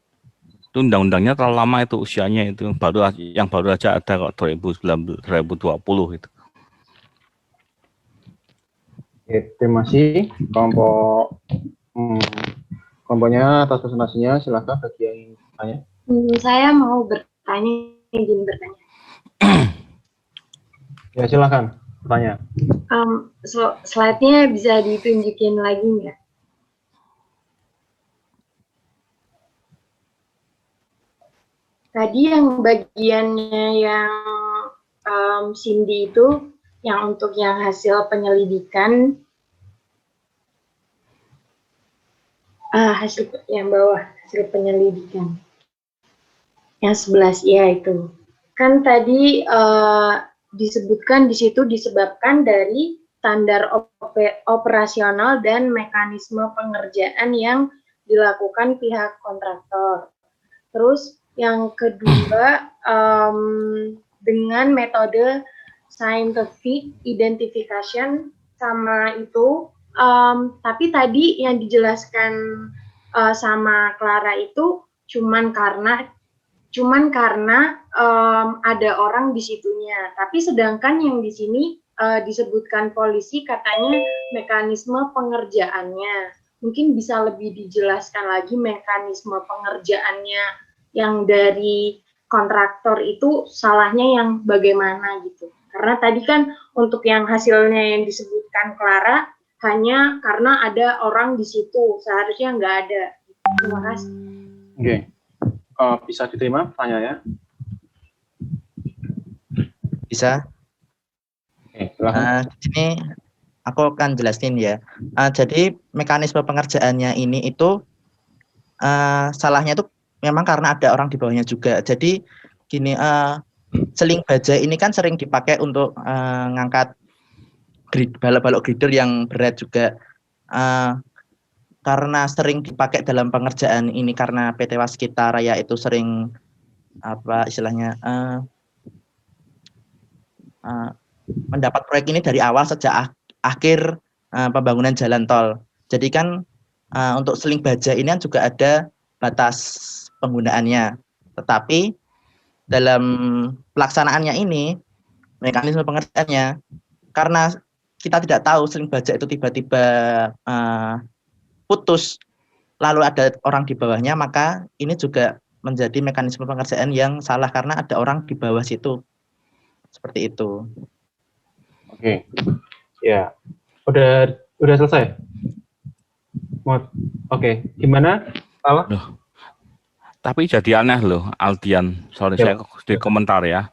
Itu undang-undangnya terlalu lama itu usianya, itu yang baru aja ada kok 2020 itu. Oke, terima kasih kelompoknya atas presentasinya. Silakan bagi yang ingin bertanya. Saya mau bertanya, izin bertanya. Ya, silakan bertanya. Slide-nya bisa ditunjukin lagi nggak? Tadi yang bagiannya yang Cindy itu, yang untuk yang hasil penyelidikan, hasil yang bawah, hasil penyelidikan. Yang 11, ya itu. Kan tadi disebutkan di situ disebabkan dari standar operasional dan mekanisme pengerjaan yang dilakukan pihak kontraktor. Terus yang kedua, dengan metode scientific identification sama itu, tapi tadi yang dijelaskan sama Clara itu cuman karena ada orang di situnya. Tapi sedangkan yang di sini disebutkan polisi katanya mekanisme pengerjaannya. Mungkin bisa lebih dijelaskan lagi mekanisme pengerjaannya yang dari kontraktor itu salahnya yang bagaimana gitu. Karena tadi kan untuk yang hasilnya yang disebutkan Clara hanya karena ada orang di situ, seharusnya nggak ada. Terima kasih. Oke. Bisa diterima pertanyaannya? Bisa. Oke, silahkan. Di sini aku akan jelasin ya. Jadi mekanisme pengerjaannya ini itu salahnya itu memang karena ada orang di bawahnya juga. Jadi gini, seling baja ini kan sering dipakai untuk ngangkat balok-balok grider yang berat juga. Karena sering dipakai dalam pengerjaan ini karena PT Waskita Raya itu sering apa istilahnya mendapat proyek ini dari awal sejak akhir pembangunan jalan tol. Jadi kan untuk seling baja ini kan juga ada batas penggunaannya. Tetapi dalam pelaksanaannya ini mekanisme pengerjaannya karena kita tidak tahu seling baja itu tiba-tiba putus lalu ada orang di bawahnya, maka ini juga menjadi mekanisme pengerjaan yang salah karena ada orang di bawah situ. Seperti itu. Oke. Ya. Udah selesai? Oke. Gimana? Apa? Loh. Tapi jadi aneh loh, Aldian. Sorry, saya di komentar ya.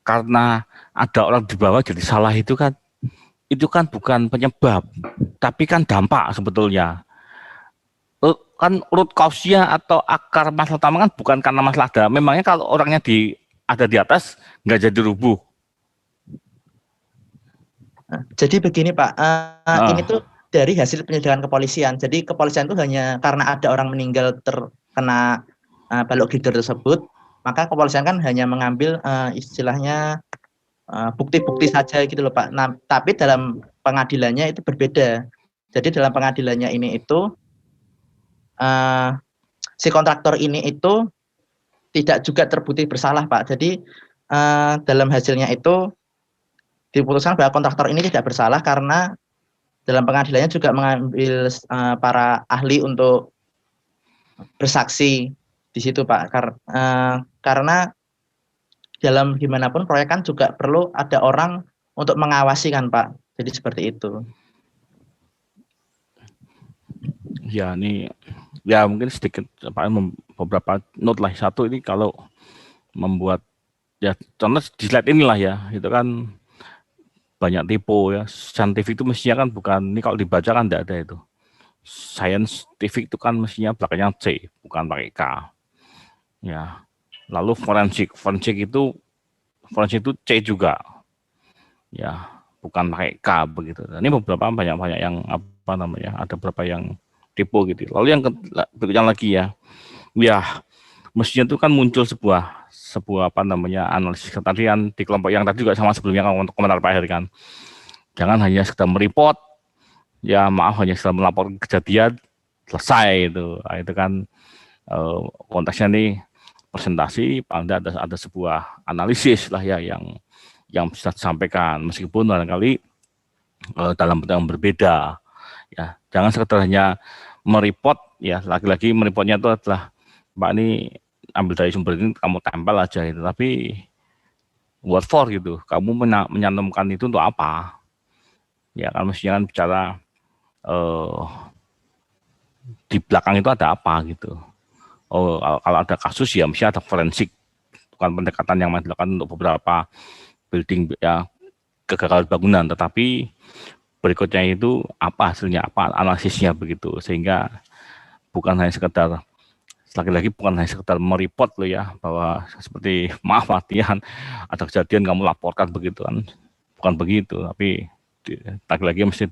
Karena ada orang di bawah jadi salah itu kan bukan penyebab, tapi kan dampak sebetulnya. Kan root cause-nya atau akar masalah utama kan bukan karena masalah ada. Memangnya kalau orangnya ada di atas nggak jadi rubuh. Jadi begini Pak, ini tuh dari hasil penyelidikan kepolisian. Jadi kepolisian itu hanya karena ada orang meninggal terkena balok grider tersebut, maka kepolisian kan hanya mengambil istilahnya bukti-bukti saja gitu loh Pak. Nah, tapi dalam pengadilannya itu berbeda. Jadi dalam pengadilannya ini itu si kontraktor ini itu tidak juga terbukti bersalah Pak. Jadi dalam hasilnya itu diputuskan bahwa kontraktor ini tidak bersalah karena dalam pengadilannya juga mengambil para ahli untuk bersaksi di situ Pak. Karena dalam gimana pun proyek kan juga perlu ada orang untuk mengawasi kan Pak. Jadi seperti itu. Ya ini ya mungkin sedikit beberapa note lah. Satu ini kalau membuat ya contoh di slide inilah ya, itu kan banyak tipe ya. Scientific itu mestinya kan bukan, ini kalau dibaca kan tidak ada itu. Scientific itu kan mestinya belakangnya C, bukan pakai K. Ya. Lalu forensik itu C juga. Ya, bukan pakai K begitu. Ini beberapa banyak yang apa namanya? Ada beberapa yang tipe gitu. Lalu yang berikutnya lagi ya. Ya, mestinya itu kan muncul sebuah apa namanya analisis tadi kan di kelompok yang tadi juga sama sebelumnya kan untuk komentar Pak Heri kan. Jangan hanya sekedar mereport, ya maaf hanya sekedar melapor kejadian selesai itu. Nah, itu kan konteksnya nih presentasi, ada sebuah analisis lah ya yang bisa disampaikan meskipun barangkali dalam bentuk yang berbeda. Ya, jangan sekedar hanya mereport ya, lagi-lagi mereportnya itu adalah Pak ini ambil dari sumber ini kamu tempel aja itu, tapi what for gitu, kamu menyantumkan itu untuk apa? Ya kan mestinya kan bicara di belakang itu ada apa gitu. kalau ada kasus ya mesti ada forensik, bukan pendekatan yang dilakukan untuk beberapa building ya kegagalan bangunan, tetapi berikutnya itu apa hasilnya, apa analisisnya begitu, sehingga bukan hanya sekedar lagi-lagi bukan hanya sekedar mereport loh ya, bahwa seperti maaf latihan ada kejadian kamu laporkan begitu kan, bukan begitu, tapi lagi-lagi mesti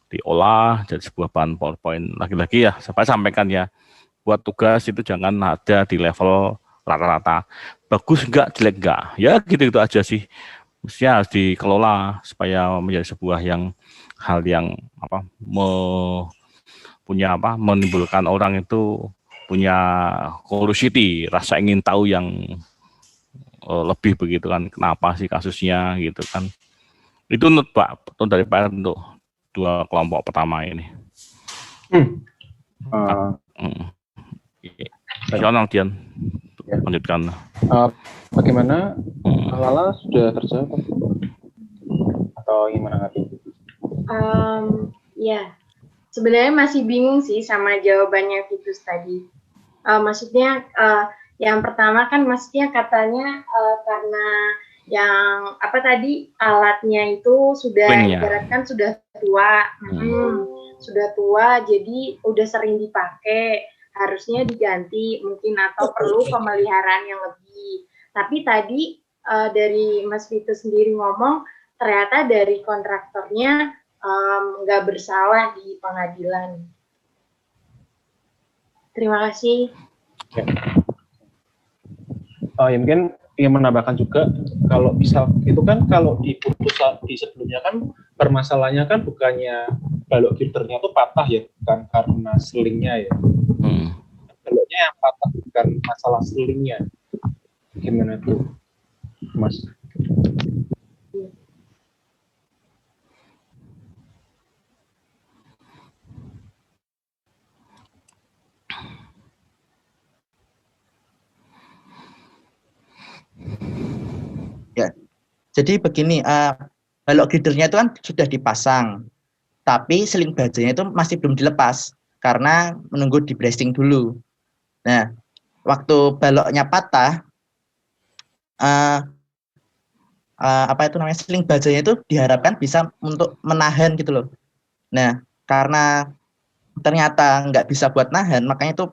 diolah jadi sebuah bahan PowerPoint. Lagi-lagi ya saya sampaikan ya, buat tugas itu jangan ada di level rata-rata, bagus enggak, jelek enggak, ya gitu-gitu aja sih, mestinya harus dikelola supaya menjadi sebuah hal yang menimbulkan orang itu punya curiosity, rasa ingin tahu yang lebih begitu kan, kenapa sih kasusnya gitu kan. Itu menurut Pak dari Pak untuk dua kelompok pertama ini.Sional Dian, lanjutkan. Bagaimana Lala sudah terjawab atau gimana Hati? Ya, sebenarnya masih bingung sih sama jawabannya Vitus tadi. Maksudnya yang pertama kan maksudnya katanya karena yang apa tadi alatnya itu sudah ibaratkan sudah tua, sudah tua, jadi udah sering dipakai, harusnya diganti mungkin atau perlu pemeliharaan yang lebih. Tapi tadi dari Mas Vitus sendiri ngomong ternyata dari kontraktornya nggak bersalah di pengadilan. Terima kasih. Ya mungkin ingin menambahkan juga, kalau misal itu kan kalau di putusan di sebelumnya kan permasalahannya kan bukannya balok girdernya itu patah ya, bukan karena selingnya ya. Baloknya yang patah bukan masalah selingnya. Gimana tuh, Mas? Ya, jadi begini, balok girdernya itu kan sudah dipasang, tapi seling bajanya itu masih belum dilepas karena menunggu di bracing dulu. Nah, waktu baloknya patah, seling bajanya itu diharapkan bisa untuk menahan gitu loh. Nah, karena ternyata nggak bisa buat nahan, makanya itu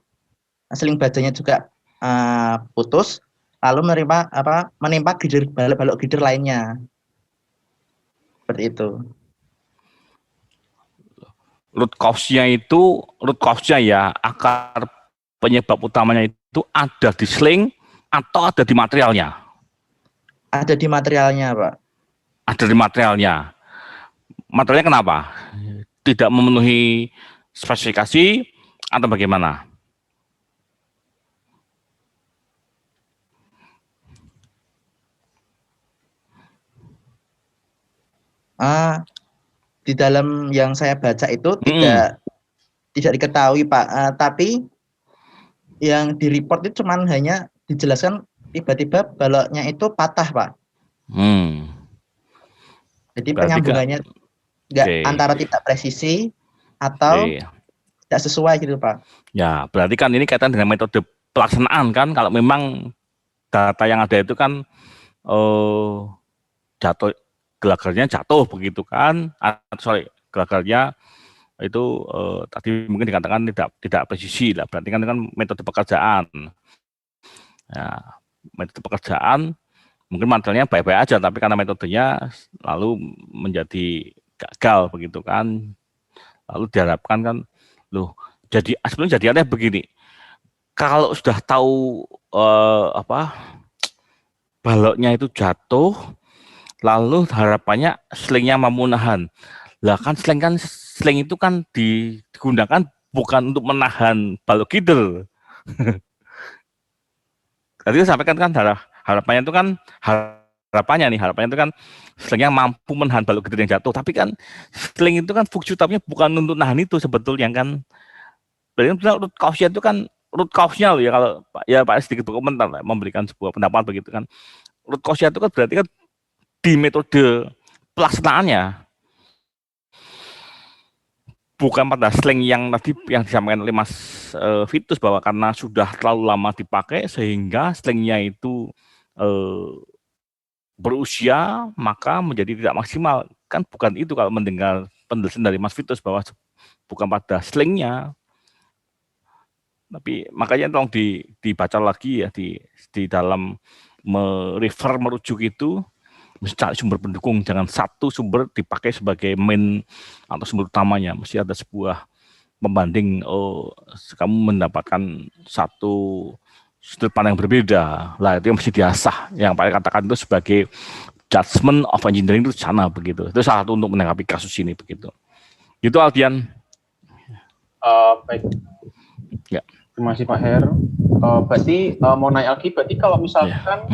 seling bajanya juga putus, lalu menimpa balok girder lainnya. Seperti itu. Root cause-nya ya, akar penyebab utamanya itu ada di sling atau ada di materialnya? Ada di materialnya, Pak. Ada di materialnya. Materialnya kenapa? Tidak memenuhi spesifikasi atau bagaimana? Di dalam yang saya baca itu tidak diketahui, Pak. Tapi yang di report itu cuman hanya dijelaskan tiba-tiba baloknya itu patah, Pak. Jadi penyambungannya antara tidak presisi atau tidak sesuai gitu, Pak. Ya, berarti kan ini kaitan dengan metode pelaksanaan kan. Kalau memang data yang ada itu kan gelagarnya jatuh begitu kan, gelagarnya itu tadi mungkin dikatakan tidak presisi lah, berarti kan metode pekerjaan. Ya, metode pekerjaan mungkin materialnya baik-baik aja, tapi karena metodenya lalu menjadi gagal begitu kan, lalu diharapkan kan, jadi sebenarnya jadiannya begini, kalau sudah tahu baloknya itu jatuh, lalu harapannya slingnya mampu nahan. Lah kan sling itu kan digunakan bukan untuk menahan balok girder. Tadi sampaikan kan harapannya itu kan harapannya itu kan slingnya mampu menahan balok girder yang jatuh. Tapi kan sling itu kan fungsi utamanya bukan untuk nahan itu sebetulnya kan. Berarti root cause-nya itu kan root cause-nya loh ya, kalau ya Pak sedikit berkomentar lah, memberikan sebuah pendapat begitu kan. Root cause-nya itu kan berarti kan di metode pelaksanaannya, bukan pada sling yang tadi yang disampaikan oleh Mas Vitus bahwa karena sudah terlalu lama dipakai sehingga slingnya itu berusia maka menjadi tidak maksimal. Kan bukan itu kalau mendengar penjelasan dari Mas Vitus bahwa bukan pada slingnya. Tapi makanya tolong dibaca lagi ya di dalam merujuk itu mesti cari sumber pendukung, jangan satu sumber dipakai sebagai main atau sumber utamanya, mesti ada sebuah pembanding. Kamu mendapatkan satu sudut pandang yang berbeda lah, itu yang mesti diasah. Yang paling katakan itu sebagai judgment of engineering itu sana begitu. Itu salah satu untuk menanggapi kasus ini begitu. Gitu Aldian. Baik. Ya. Terima kasih Pak Her. Berarti mau naik lagi, berarti kalau misalkan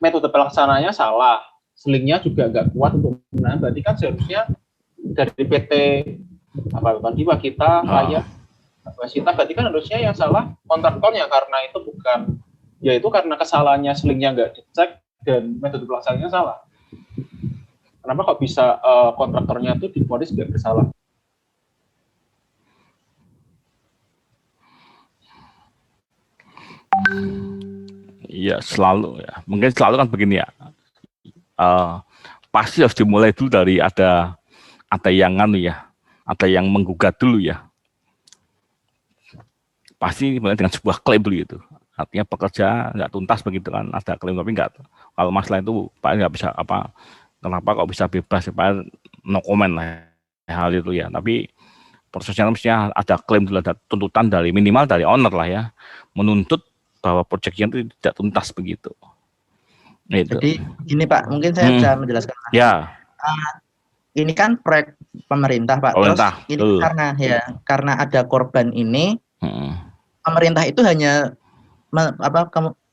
metode pelaksananya salah, slingnya juga nggak kuat untuk menahan, berarti kan seharusnya dari PT tadi Wakita, Raya, Wasita, berarti kan harusnya yang salah kontraktornya, karena itu bukan, yaitu karena kesalahannya slingnya nggak dicek dan metode pelaksanaannya salah. Kenapa kok bisa kontraktornya itu divonis nggak bersalah? Iya selalu ya, mungkin selalu kan begini ya. Pasti harus dimulai dulu dari ada yang ada yang menggugat dulu ya. Pasti dimulai dengan sebuah klaim dulu itu. Artinya pekerja nggak tuntas begitu kan, ada klaim tapi nggak. Kalau masalah itu Pak nggak bisa kenapa kok bisa bebas, Pak no comment lah hal itu ya. Tapi prosesnya mestinya ada klaim dulu, ada tuntutan dari minimal dari owner lah ya, menuntut bahwa proyeknya itu tidak tuntas begitu. Itu. Jadi gini Pak, mungkin saya bisa menjelaskan. Ya. Ini kan proyek pemerintah Pak. Pemerintah. Terus ini karena ada korban ini, pemerintah itu hanya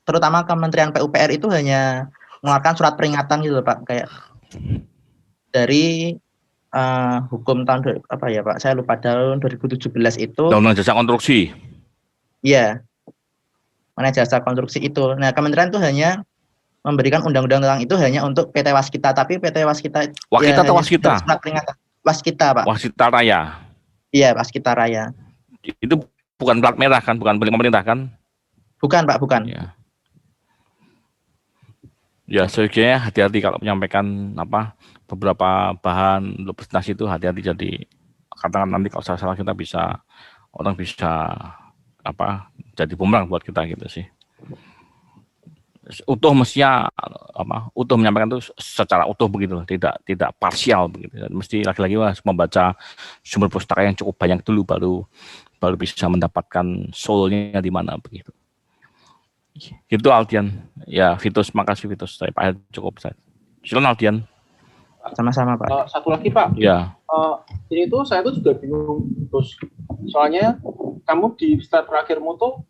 terutama Kementerian PUPR itu hanya mengeluarkan surat peringatan gitu Pak, kayak dari hukum tahun Pak? Saya lupa, tahun 2017 itu. Undang-undang jasa konstruksi. Iya. Mengenai jasa konstruksi itu. Nah, kementerian itu hanya memberikan undang-undang tentang itu hanya untuk PT Waskita, tapi PT Waskita atau Waskita? Surat peringatan. Waskita, Pak. Waskita Raya. Iya, Waskita Raya. Itu bukan plat merah kan, bukan milik pemerintah kan? Bukan, Pak, bukan. Ya. Ya, sebenarnya hati-hati kalau menyampaikan beberapa bahan untuk presentasi itu, hati-hati. Jadi katakan nanti kalau salah kita orang bisa jadi bumerang buat kita gitu sih. Utuh mestinya utuh menyampaikan itu secara utuh begitu, tidak parsial begitu. Mesti lagi-lagi harus membaca sumber pustaka yang cukup banyak dulu baru bisa mendapatkan soulnya di mana begitu. Gitu Aldian. Ya, Vitus, makasih Vitus. Saya Pak cukup saya. Silakan Aldian. Sama-sama Pak. Satu lagi Pak. Ya. Ini tuh saya tuh juga bingung terus. Soalnya kamu di start terakhirmu tuh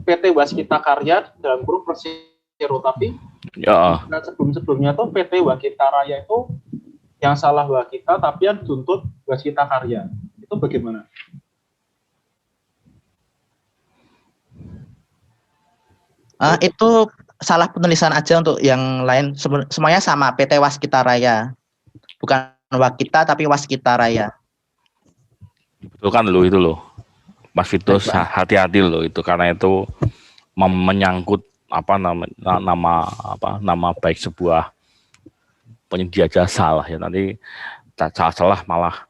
PT Waskita Karya dalam kurung Persero, tapi ya. Sebelumnya tuh PT Waskita Raya itu yang salah Waskita tapi yang dituntut Waskita Karya. Itu bagaimana? Itu salah penulisan aja untuk yang lain. Semuanya sama, PT Waskita Raya. Bukan Wakita tapi Waskita Raya. Betul kan itu loh. Mas Vitus, hati-hati loh itu, karena itu menyangkut nama baik sebuah penyedia jasa lah ya. Nanti salah malah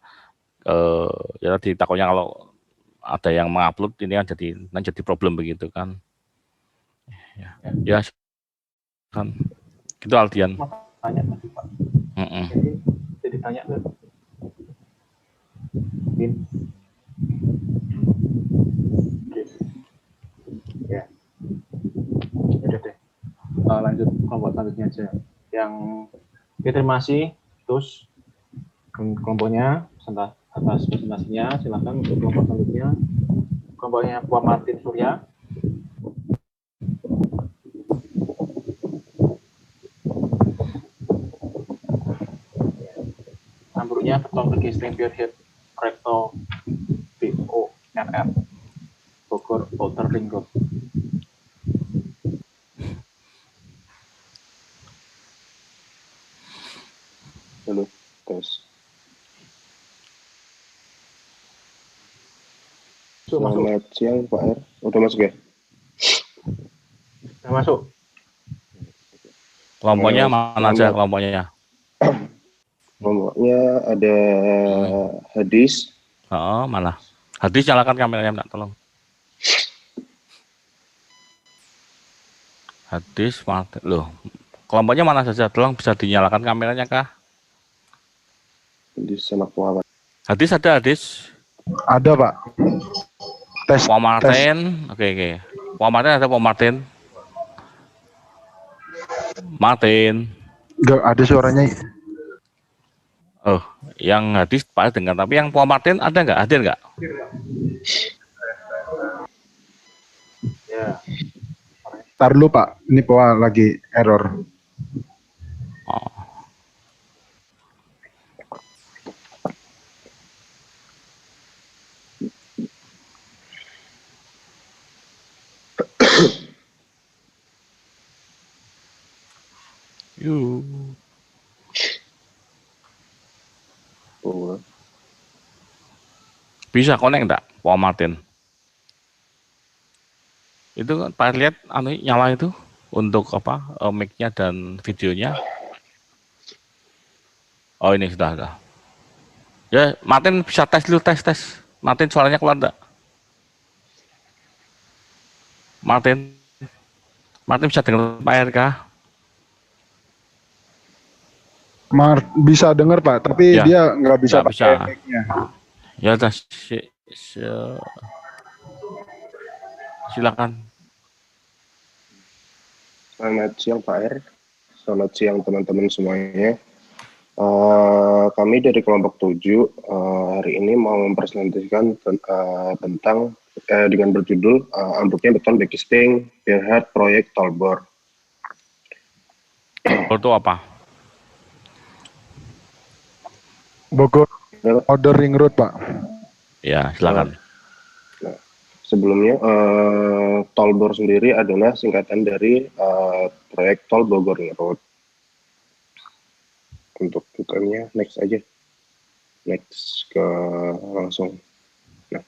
ya tadi takutnya kalau ada yang mengupload ini kan jadi problem begitu kan. Ya kan gitu Aldian. Tanya tadi Pak. Jadi tanya ke ya. Udah deh. Lanjut kelompok selanjutnya aja. Terima kasih terus kelompoknya atas presentasinya. Silakan untuk kelompok selanjutnya. Kelompoknya Pak Martin Surya. Ambruknya beton register Pierhead Recto BORR Bogor Outer Ring Road. Dulu terus Selamat siang Pak R. Udah masuk ya? Udah masuk. Kelompoknya mana aja kelompoknya? Kelompoknya ada Hadis. Oh, mana? Hadis nyalakan kameranya, minta tolong. Hadis, loh. Kelompoknya mana saja? Tolong bisa dinyalakan kameranya kah? Hadis sama Muhammad. Hadis ada Hadis? Ada Pak. Tes. Pak Martin, oke. Pak Martin ada Pak Martin? Martin. Enggak ada suaranya. Oh, yang Hadis Pak dengar, tapi yang Pak Martin ada nggak? Hadir nggak? Ya. Ntar dulu Pak, ini Pak lagi error. Oh. Bisa connect enggak, Pak Martin? Itu kan Pak lihat nyala itu untuk apa mic-nya dan videonya. Oh ini sudah. Ya Martin bisa tes dulu tes. Martin suaranya keluar enggak? Martin bisa dengar Pak RK? Bisa dengar Pak, tapi ya, dia nggak bisa pakai mic-nya. Ya udah, silakan. Selamat siang Pak R. Selamat siang teman-teman semuanya. Kami dari kelompok 7 hari ini mau mempresentasikan tentang dengan berjudul ambruknya beton Bekisting Pierhead Proyek Tolbor. Itu apa? Bogor Outer Ring Road Pak. Ya silakan. Nah, sebelumnya Tolbor sendiri adalah singkatan dari proyek tol Bogor Ring Road. Untuk tutorialnya next aja, next ke langsung. Nah.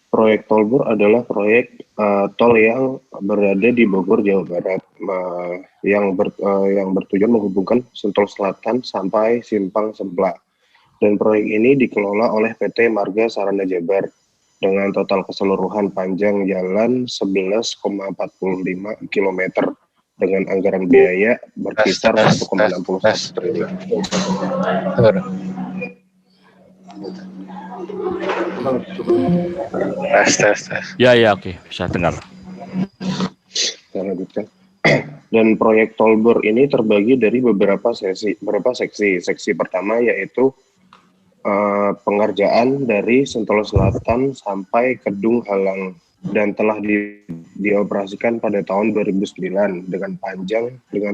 Proyek Tolbor adalah proyek tol yang berada di Bogor, Jawa Barat, yang bertujuan menghubungkan Sentul Selatan sampai Simpang Semplak. Dan proyek ini dikelola oleh PT Marga Sarana Jabar dengan total keseluruhan panjang jalan 11,45 km dengan anggaran biaya berkisar 1,61 triliun. Tes. Ya, oke, bisa dengar. Saya lanjutkan. Dan proyek Tolbor ini terbagi dari beberapa seksi. Seksi pertama yaitu pengerjaan dari Sentul Selatan sampai Kedung Halang dan telah dioperasikan pada tahun 2009 dengan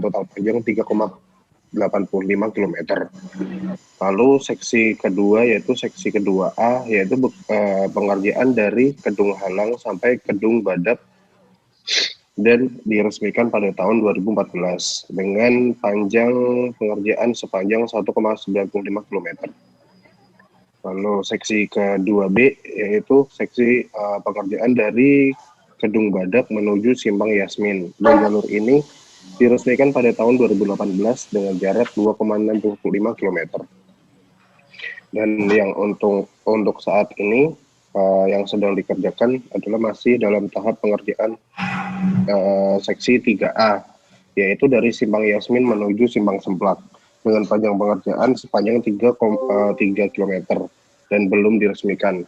total panjang 3,85 km. Lalu seksi kedua yaitu seksi kedua A yaitu pengerjaan dari Kedung Halang sampai Kedung Badak dan diresmikan pada tahun 2014 dengan panjang pengerjaan sepanjang 1,95 km. Lalu seksi kedua B yaitu seksi pengerjaan dari Kedung Badak menuju Simpang Yasmin. Dan jalur ini diresmikan pada tahun 2018 dengan jarak 2,65 km. Dan yang untuk saat ini yang sedang dikerjakan adalah masih dalam tahap pengerjaan seksi 3A, yaitu dari Simpang Yasmin menuju Simpang Semplak dengan panjang pengerjaan sepanjang 3 km dan belum diresmikan.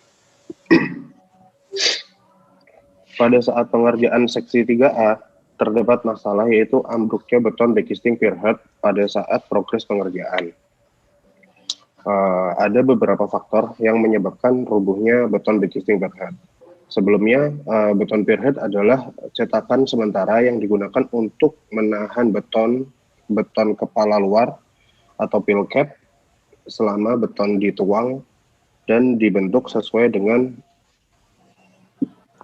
Pada saat pengerjaan seksi 3A, terdapat masalah yaitu ambruknya beton Bekisting Pierhead pada saat progres pengerjaan. Ada beberapa faktor yang menyebabkan rubuhnya beton Bekisting Pierhead. Sebelumnya, beton Pierhead adalah cetakan sementara yang digunakan untuk menahan beton kepala luar atau pilcap selama beton dituang dan dibentuk sesuai dengan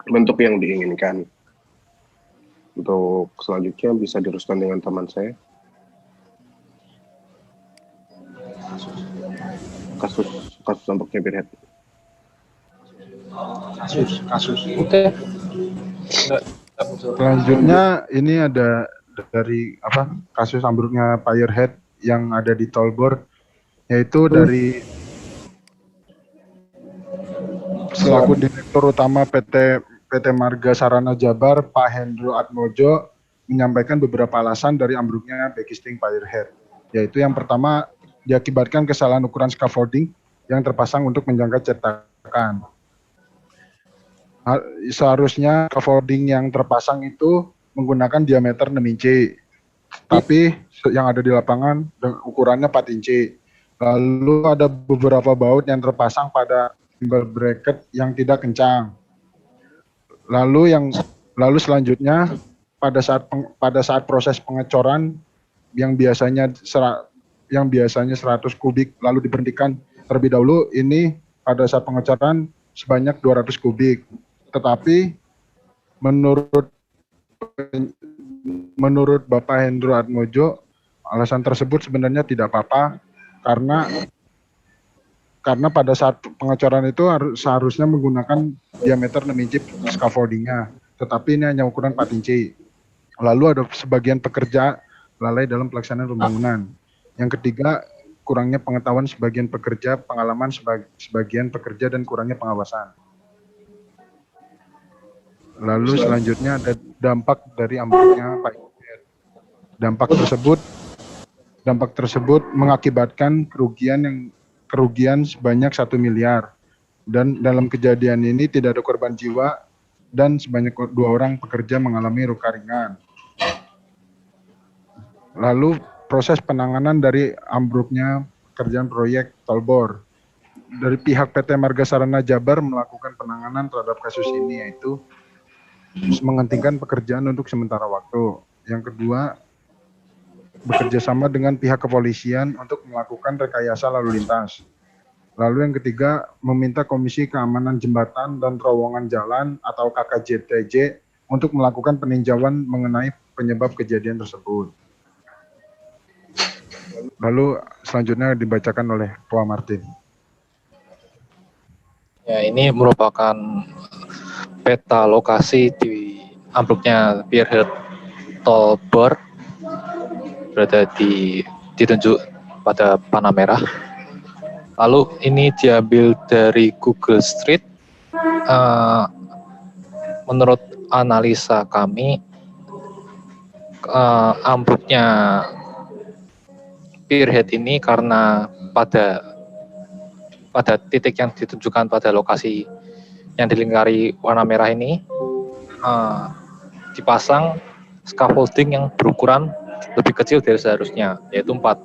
bentuk yang diinginkan. Untuk selanjutnya bisa diteruskan dengan teman saya. untuk spearhead. Kasus. Oke. Selanjutnya ini ada dari kasus ambruknya Pierhead yang ada di Tolbor, yaitu dari selaku Direktur Utama PT Marga Sarana Jabar, Pak Hendro Atmojo, menyampaikan beberapa alasan dari ambruknya backing Pierhead, yaitu yang pertama diakibatkan kesalahan ukuran scaffolding yang terpasang untuk menjangka cetakan. Seharusnya scaffolding yang terpasang itu menggunakan diameter 6 inci, tapi yang ada di lapangan ukurannya 4 inci. Lalu ada beberapa baut yang terpasang pada timbal bracket yang tidak kencang. Lalu selanjutnya pada saat proses pengecoran yang biasanya 100 kubik lalu diberhentikan terlebih dahulu, ini pada saat pengecoran sebanyak 200 kubik. Tetapi menurut Bapak Hendro Atmojo, alasan tersebut sebenarnya tidak apa-apa karena pada saat pengecoran itu seharusnya menggunakan diameter 6 inci scaffoldingnya, tetapi ini hanya ukuran 4 inci. Lalu ada sebagian pekerja lalai dalam pelaksanaan pembangunan. Yang ketiga, kurangnya pengetahuan sebagian pekerja, pengalaman sebagian pekerja, dan kurangnya pengawasan. Lalu selanjutnya ada dampak dari ambruknya Pierhead. Dampak tersebut mengakibatkan kerugian sebanyak 1 miliar. Dan dalam kejadian ini tidak ada korban jiwa dan sebanyak 2 orang pekerja mengalami luka ringan. Lalu proses penanganan dari ambruknya pekerjaan proyek Tolbor. Dari pihak PT Marga Sarana Jabar melakukan penanganan terhadap kasus ini, yaitu menghentikan pekerjaan untuk sementara waktu. Yang kedua, bekerja sama dengan pihak kepolisian untuk melakukan rekayasa lalu lintas. Lalu yang ketiga, meminta Komisi Keamanan Jembatan dan Terowongan Jalan atau KKJTJ untuk melakukan peninjauan mengenai penyebab kejadian tersebut. Lalu selanjutnya dibacakan oleh Pak Martin. Ya, ini merupakan peta lokasi di ambruknya Pierhead Tolbor, berada ditunjuk pada panah merah. Lalu ini diambil dari Google Street. Menurut analisa kami, ambruknya Pierhead ini karena pada titik yang ditunjukkan pada lokasi yang dilingkari warna merah ini dipasang scaffolding yang berukuran lebih kecil dari seharusnya, yaitu 4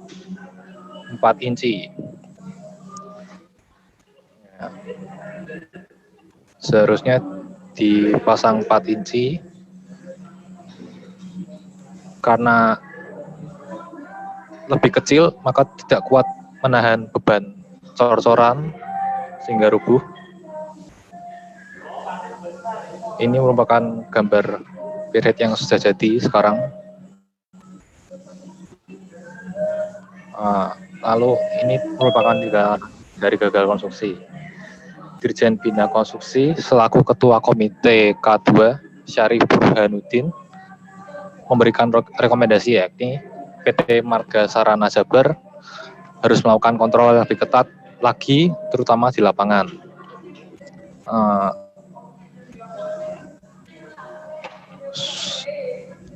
inci. Ya. Seharusnya dipasang 4 inci karena lebih kecil maka tidak kuat menahan beban cor-coran sehingga rubuh. Ini merupakan gambar Pierhead yang sudah jadi sekarang. Lalu ini merupakan juga dari gagal konstruksi. Dirjen Bina Konstruksi selaku Ketua Komite K2 Syarif Burhanuddin memberikan rekomendasi, yakni PT Marga Sarana Jabar harus melakukan kontrol lebih ketat lagi, terutama di lapangan.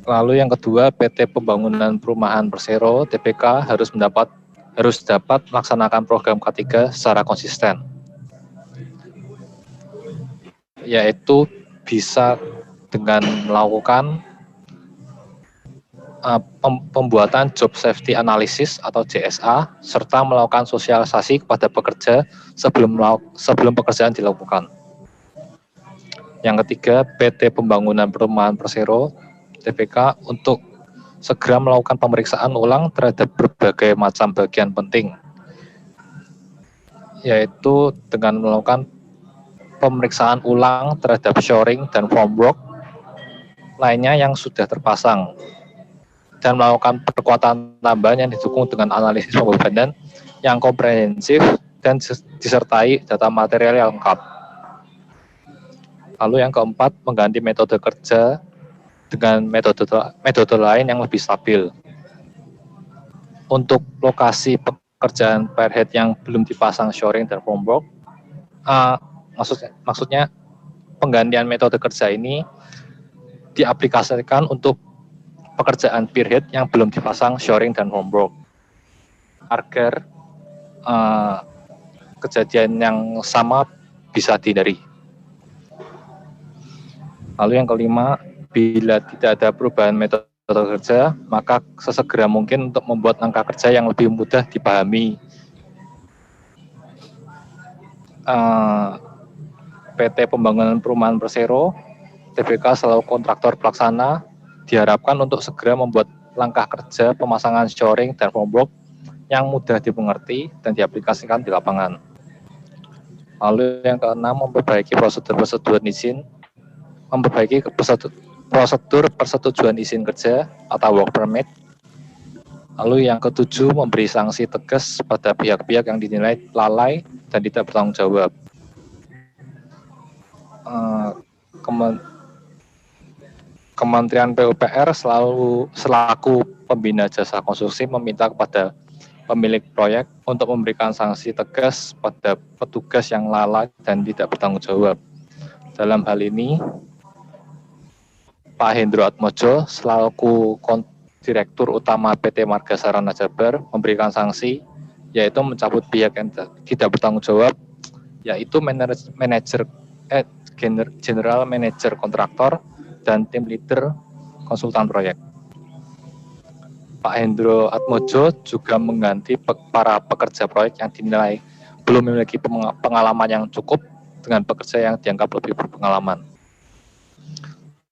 Lalu yang kedua, PT Pembangunan Perumahan Persero (TPK) harus dapat melaksanakan program K3 secara konsisten, yaitu bisa dengan melakukan pembuatan job safety analysis atau JSA serta melakukan sosialisasi kepada pekerja sebelum pekerjaan dilakukan. Yang ketiga, PT Pembangunan Perumahan Persero TPK untuk segera melakukan pemeriksaan ulang terhadap berbagai macam bagian penting, yaitu dengan melakukan pemeriksaan ulang terhadap shoring dan formwork lainnya yang sudah terpasang, dan melakukan perkuatan tambahan yang didukung dengan analisis pembebanan yang komprehensif dan disertai data material yang lengkap. Lalu yang keempat, mengganti metode kerja dengan metode lain yang lebih stabil. Untuk lokasi pekerjaan per head yang belum dipasang shoring dan formwork, maksudnya penggantian metode kerja ini diaplikasikan untuk pekerjaan per head yang belum dipasang shoring dan formwork, agar kejadian yang sama bisa dihindari. Lalu yang kelima, bila tidak ada perubahan metode kerja, maka sesegera mungkin untuk membuat angka kerja yang lebih mudah dipahami. PT Pembangunan Perumahan Persero, TBK selalu kontraktor pelaksana, diharapkan untuk segera membuat langkah kerja pemasangan shoring dan formwork yang mudah dimengerti dan diaplikasikan di lapangan. Lalu yang keenam, memperbaiki prosedur persetujuan izin kerja atau work permit. Lalu yang ketujuh, memberi sanksi tegas pada pihak-pihak yang dinilai lalai dan tidak bertanggung jawab. Kementerian PUPR selaku pembina jasa konstruksi meminta kepada pemilik proyek untuk memberikan sanksi tegas pada petugas yang lalai dan tidak bertanggung jawab. Dalam hal ini, Pak Hendro Atmojo selaku Direktur Utama PT Marga Sarana Jabar memberikan sanksi, yaitu mencabut pihak yang tidak bertanggung jawab, yaitu General Manager Kontraktor dan Tim Leader Konsultan Proyek. Pak Hendro Atmojo juga mengganti para pekerja proyek yang dinilai belum memiliki pengalaman yang cukup dengan pekerja yang dianggap lebih berpengalaman.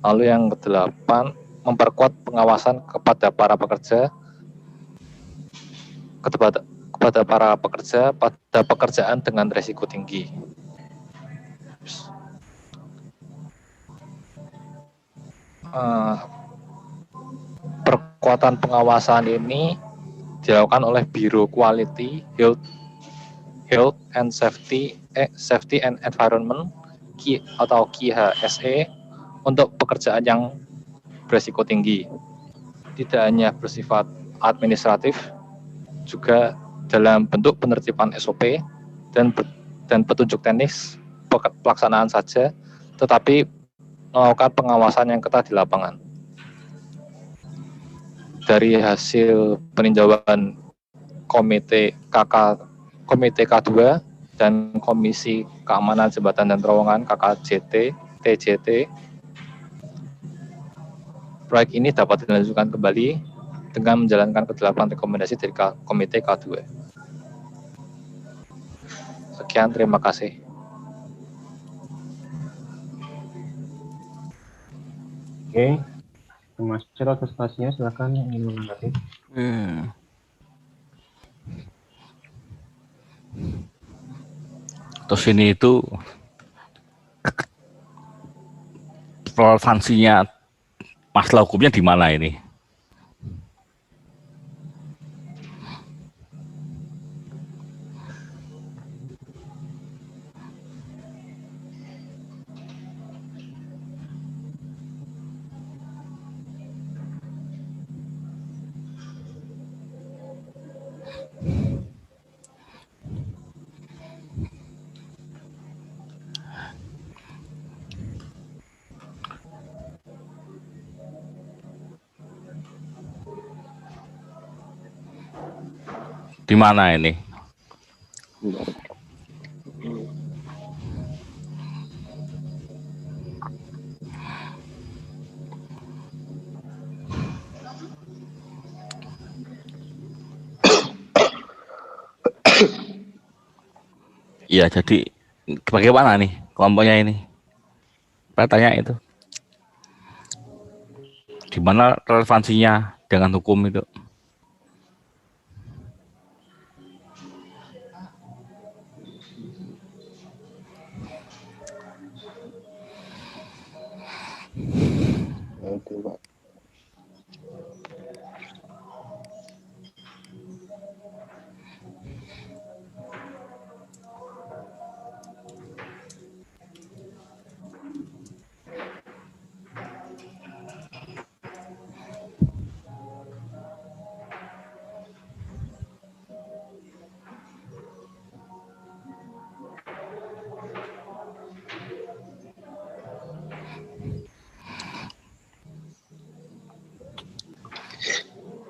Lalu yang kedelapan, memperkuat pengawasan kepada para pekerja pada pekerjaan dengan risiko tinggi. Perkuatan pengawasan ini dilakukan oleh Biro Quality, Health and Safety and Environment atau KIHSE untuk pekerjaan yang berisiko tinggi. Tidak hanya bersifat administratif, juga dalam bentuk penertiban SOP dan petunjuk teknis pelaksanaan saja, tetapi melakukan pengawasan yang ketat di lapangan. Dari hasil peninjauan Komite K2 dan Komisi Keamanan Jembatan dan Terowongan TJT, proyek ini dapat dilanjutkan kembali dengan menjalankan ke-8 rekomendasi dari Komite K2. Sekian, terima kasih. Oke, Mas Ciro atas spasinya, silakan yang ingin menanggapi. Terus ini itu relevansinya masalah hukumnya di mana ini? Di mana ini? Iya, jadi bagaimana nih kelompoknya ini? Saya tanya itu. Di mana relevansinya dengan hukum itu?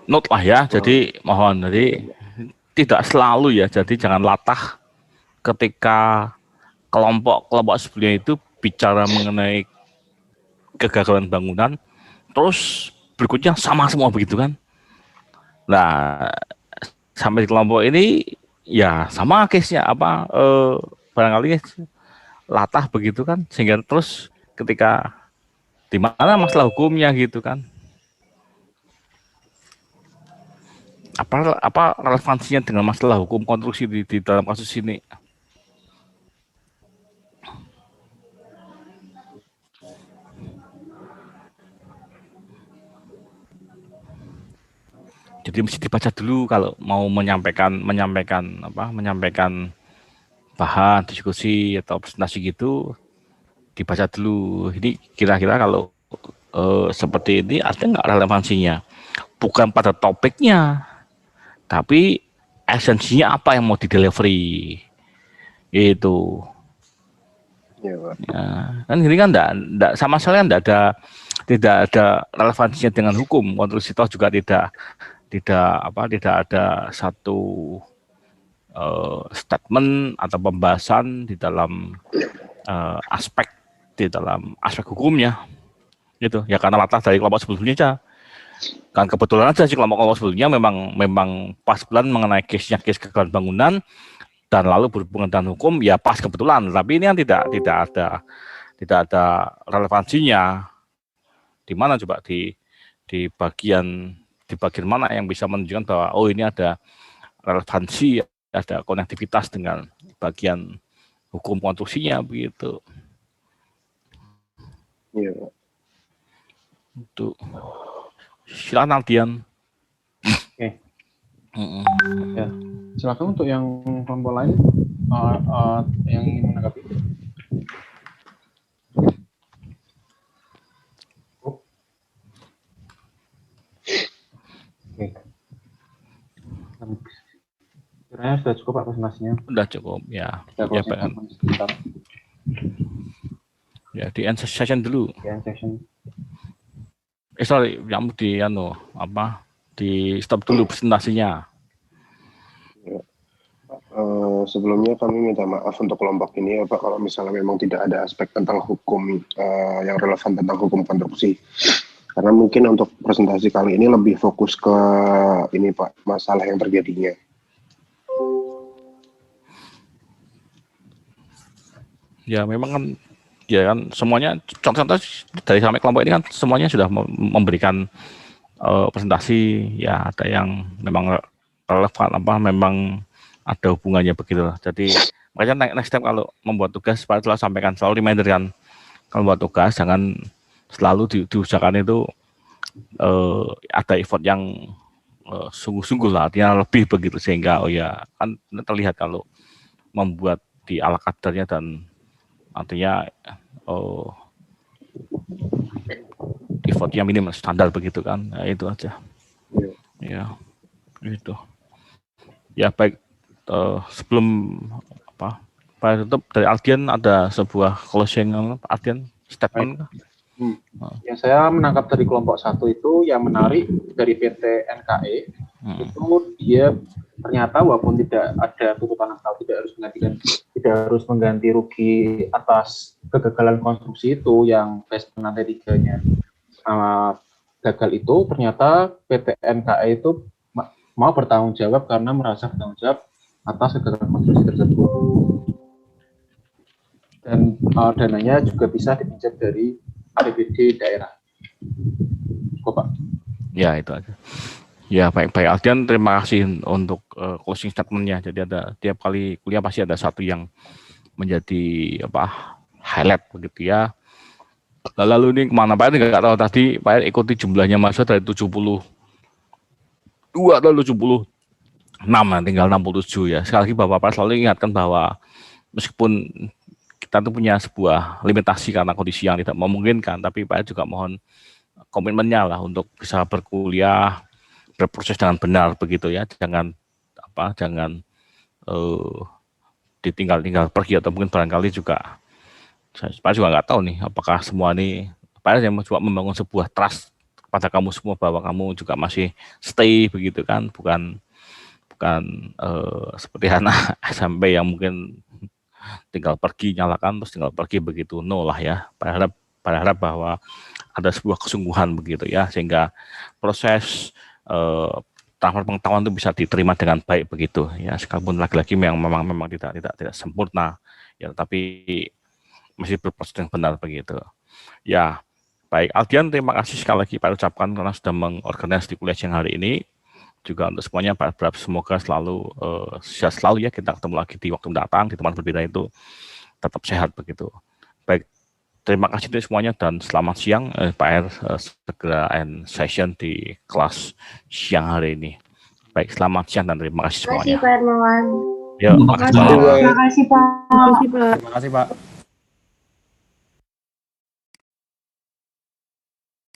note lah ya. Jadi mohon, jadi tidak selalu ya. Jadi jangan latah ketika kelompok sebelumnya itu bicara mengenai kegagalan bangunan, terus berikutnya sama semua begitu kan. Nah, sampai di kelompok ini ya sama case-nya barangkali latah begitu kan, sehingga terus ketika di mana masalah hukumnya gitu kan. Apa relevansinya dengan masalah hukum konstruksi di dalam kasus ini? Jadi mesti dibaca dulu kalau mau menyampaikan bahan diskusi atau presentasi gitu, dibaca dulu. Ini kira-kira kalau seperti ini ada nggak relevansinya? Bukan pada topiknya, tapi esensinya apa yang mau didelivery itu. Ya, kan ini kan enggak sama sekali tidak ada relevansinya dengan hukum. Konstruksi toh juga tidak ada satu statement atau pembahasan di dalam aspek hukumnya gitu ya, karena latar dari kelompok sebelumnya aja kan, kebetulan aja sih kelompok sebelumnya memang pas bulan mengenai case kegagalan bangunan dan lalu berhubungan dengan hukum ya, pas kebetulan. Tapi ini kan tidak ada relevansinya. Di mana coba di bagian mana yang bisa menunjukkan bahwa oh ini ada relevansi, ada konektivitas dengan bagian hukum konstruksinya begitu. Iya. Untuk silakan Aldian. Oke. Ya, silakan untuk yang kelompok lain yang ingin menanggapi. Oke. Kiranya sudah cukup Pak presentasinya. Sudah cukup ya. Ya, Pak. Ya, di end session dulu. Di end session. Sorry, yang di stop dulu presentasinya. Ya. Sebelumnya kami minta maaf untuk kelompok ini ya Pak, kalau misalnya memang tidak ada aspek tentang hukum yang relevan tentang hukum konstruksi. Karena mungkin untuk presentasi kali ini lebih fokus ke ini Pak, masalah yang terjadinya. Ya memang kan, ya kan semuanya contoh-contoh dari sampai kelompok ini kan semuanya sudah memberikan presentasi, ya ada yang memang relevan memang ada hubungannya begitu. Jadi makanya next time kalau membuat tugas selalu sampaikan, selalu reminder kan, kalau membuat tugas jangan selalu diusahakan itu ada effort yang sungguh-sungguh lah, artinya lebih begitu, sehingga oh ya kan terlihat kalau membuat di ala kadarnya dan artinya effortnya minim standar begitu kan. Nah, itu aja. Ya itu ya. Baik, sebelum Pak tutup dari Aldian ada sebuah closing Aldian statement. Yang saya menangkap dari kelompok 1 itu yang menarik dari PT NKE itu dia ternyata walaupun tidak ada tuntutan atau tidak harus mengganti rugi atas kegagalan konstruksi itu yang basement lantai 3-nya gagal itu, ternyata PT NKE itu mau bertanggung jawab karena merasa bertanggung jawab atas kegagalan konstruksi tersebut, dan dananya juga bisa dipinjam dari APBD daerah. Kok Pak? Ya itu aja. Ya baik Aldian, terima kasih untuk closing statement-nya. Jadi ada tiap kali kuliah pasti ada satu yang menjadi highlight begitu ya. Lalu ini kemana Pak? Nggak tahu tadi Pak ikuti jumlahnya mahasiswa dari 72 atau 76, tinggal 67 ya. Sekali lagi Bapak selalu ingatkan bahwa meskipun kita tuh punya sebuah limitasi karena kondisi yang tidak memungkinkan, tapi Pak juga mohon komitmennya lah untuk bisa berkuliah, berproses dengan benar begitu ya, jangan ditinggal pergi, atau mungkin barangkali juga saya juga nggak tahu nih apakah semua ini Pak yang coba membangun sebuah trust kepada kamu semua bahwa kamu juga masih stay begitu kan, bukan seperti anak SMP yang mungkin tinggal pergi nyalakan terus tinggal pergi begitu, no lah ya. Berharap bahwa ada sebuah kesungguhan begitu ya, sehingga proses transfer pengetahuan itu bisa diterima dengan baik begitu ya, sekalipun lagi-lagi memang tidak sempurna ya, tapi masih berproses yang benar begitu ya. Baik, Aldian, terima kasih sekali lagi Pak ucapkan karena sudah mengorganisasi kuliah siang hari ini. Juga untuk semuanya Pak, semoga selalu sehat selalu ya, kita ketemu lagi di waktu mendatang di teman berbeda itu, tetap sehat begitu. Baik, terima kasih untuk semuanya dan selamat siang. Pak R segera end session di kelas siang hari ini. Baik, selamat siang dan terima kasih semuanya. Terima kasih Pak Hermawan. Ya, Terima kasih Pak. Terima kasih Pak.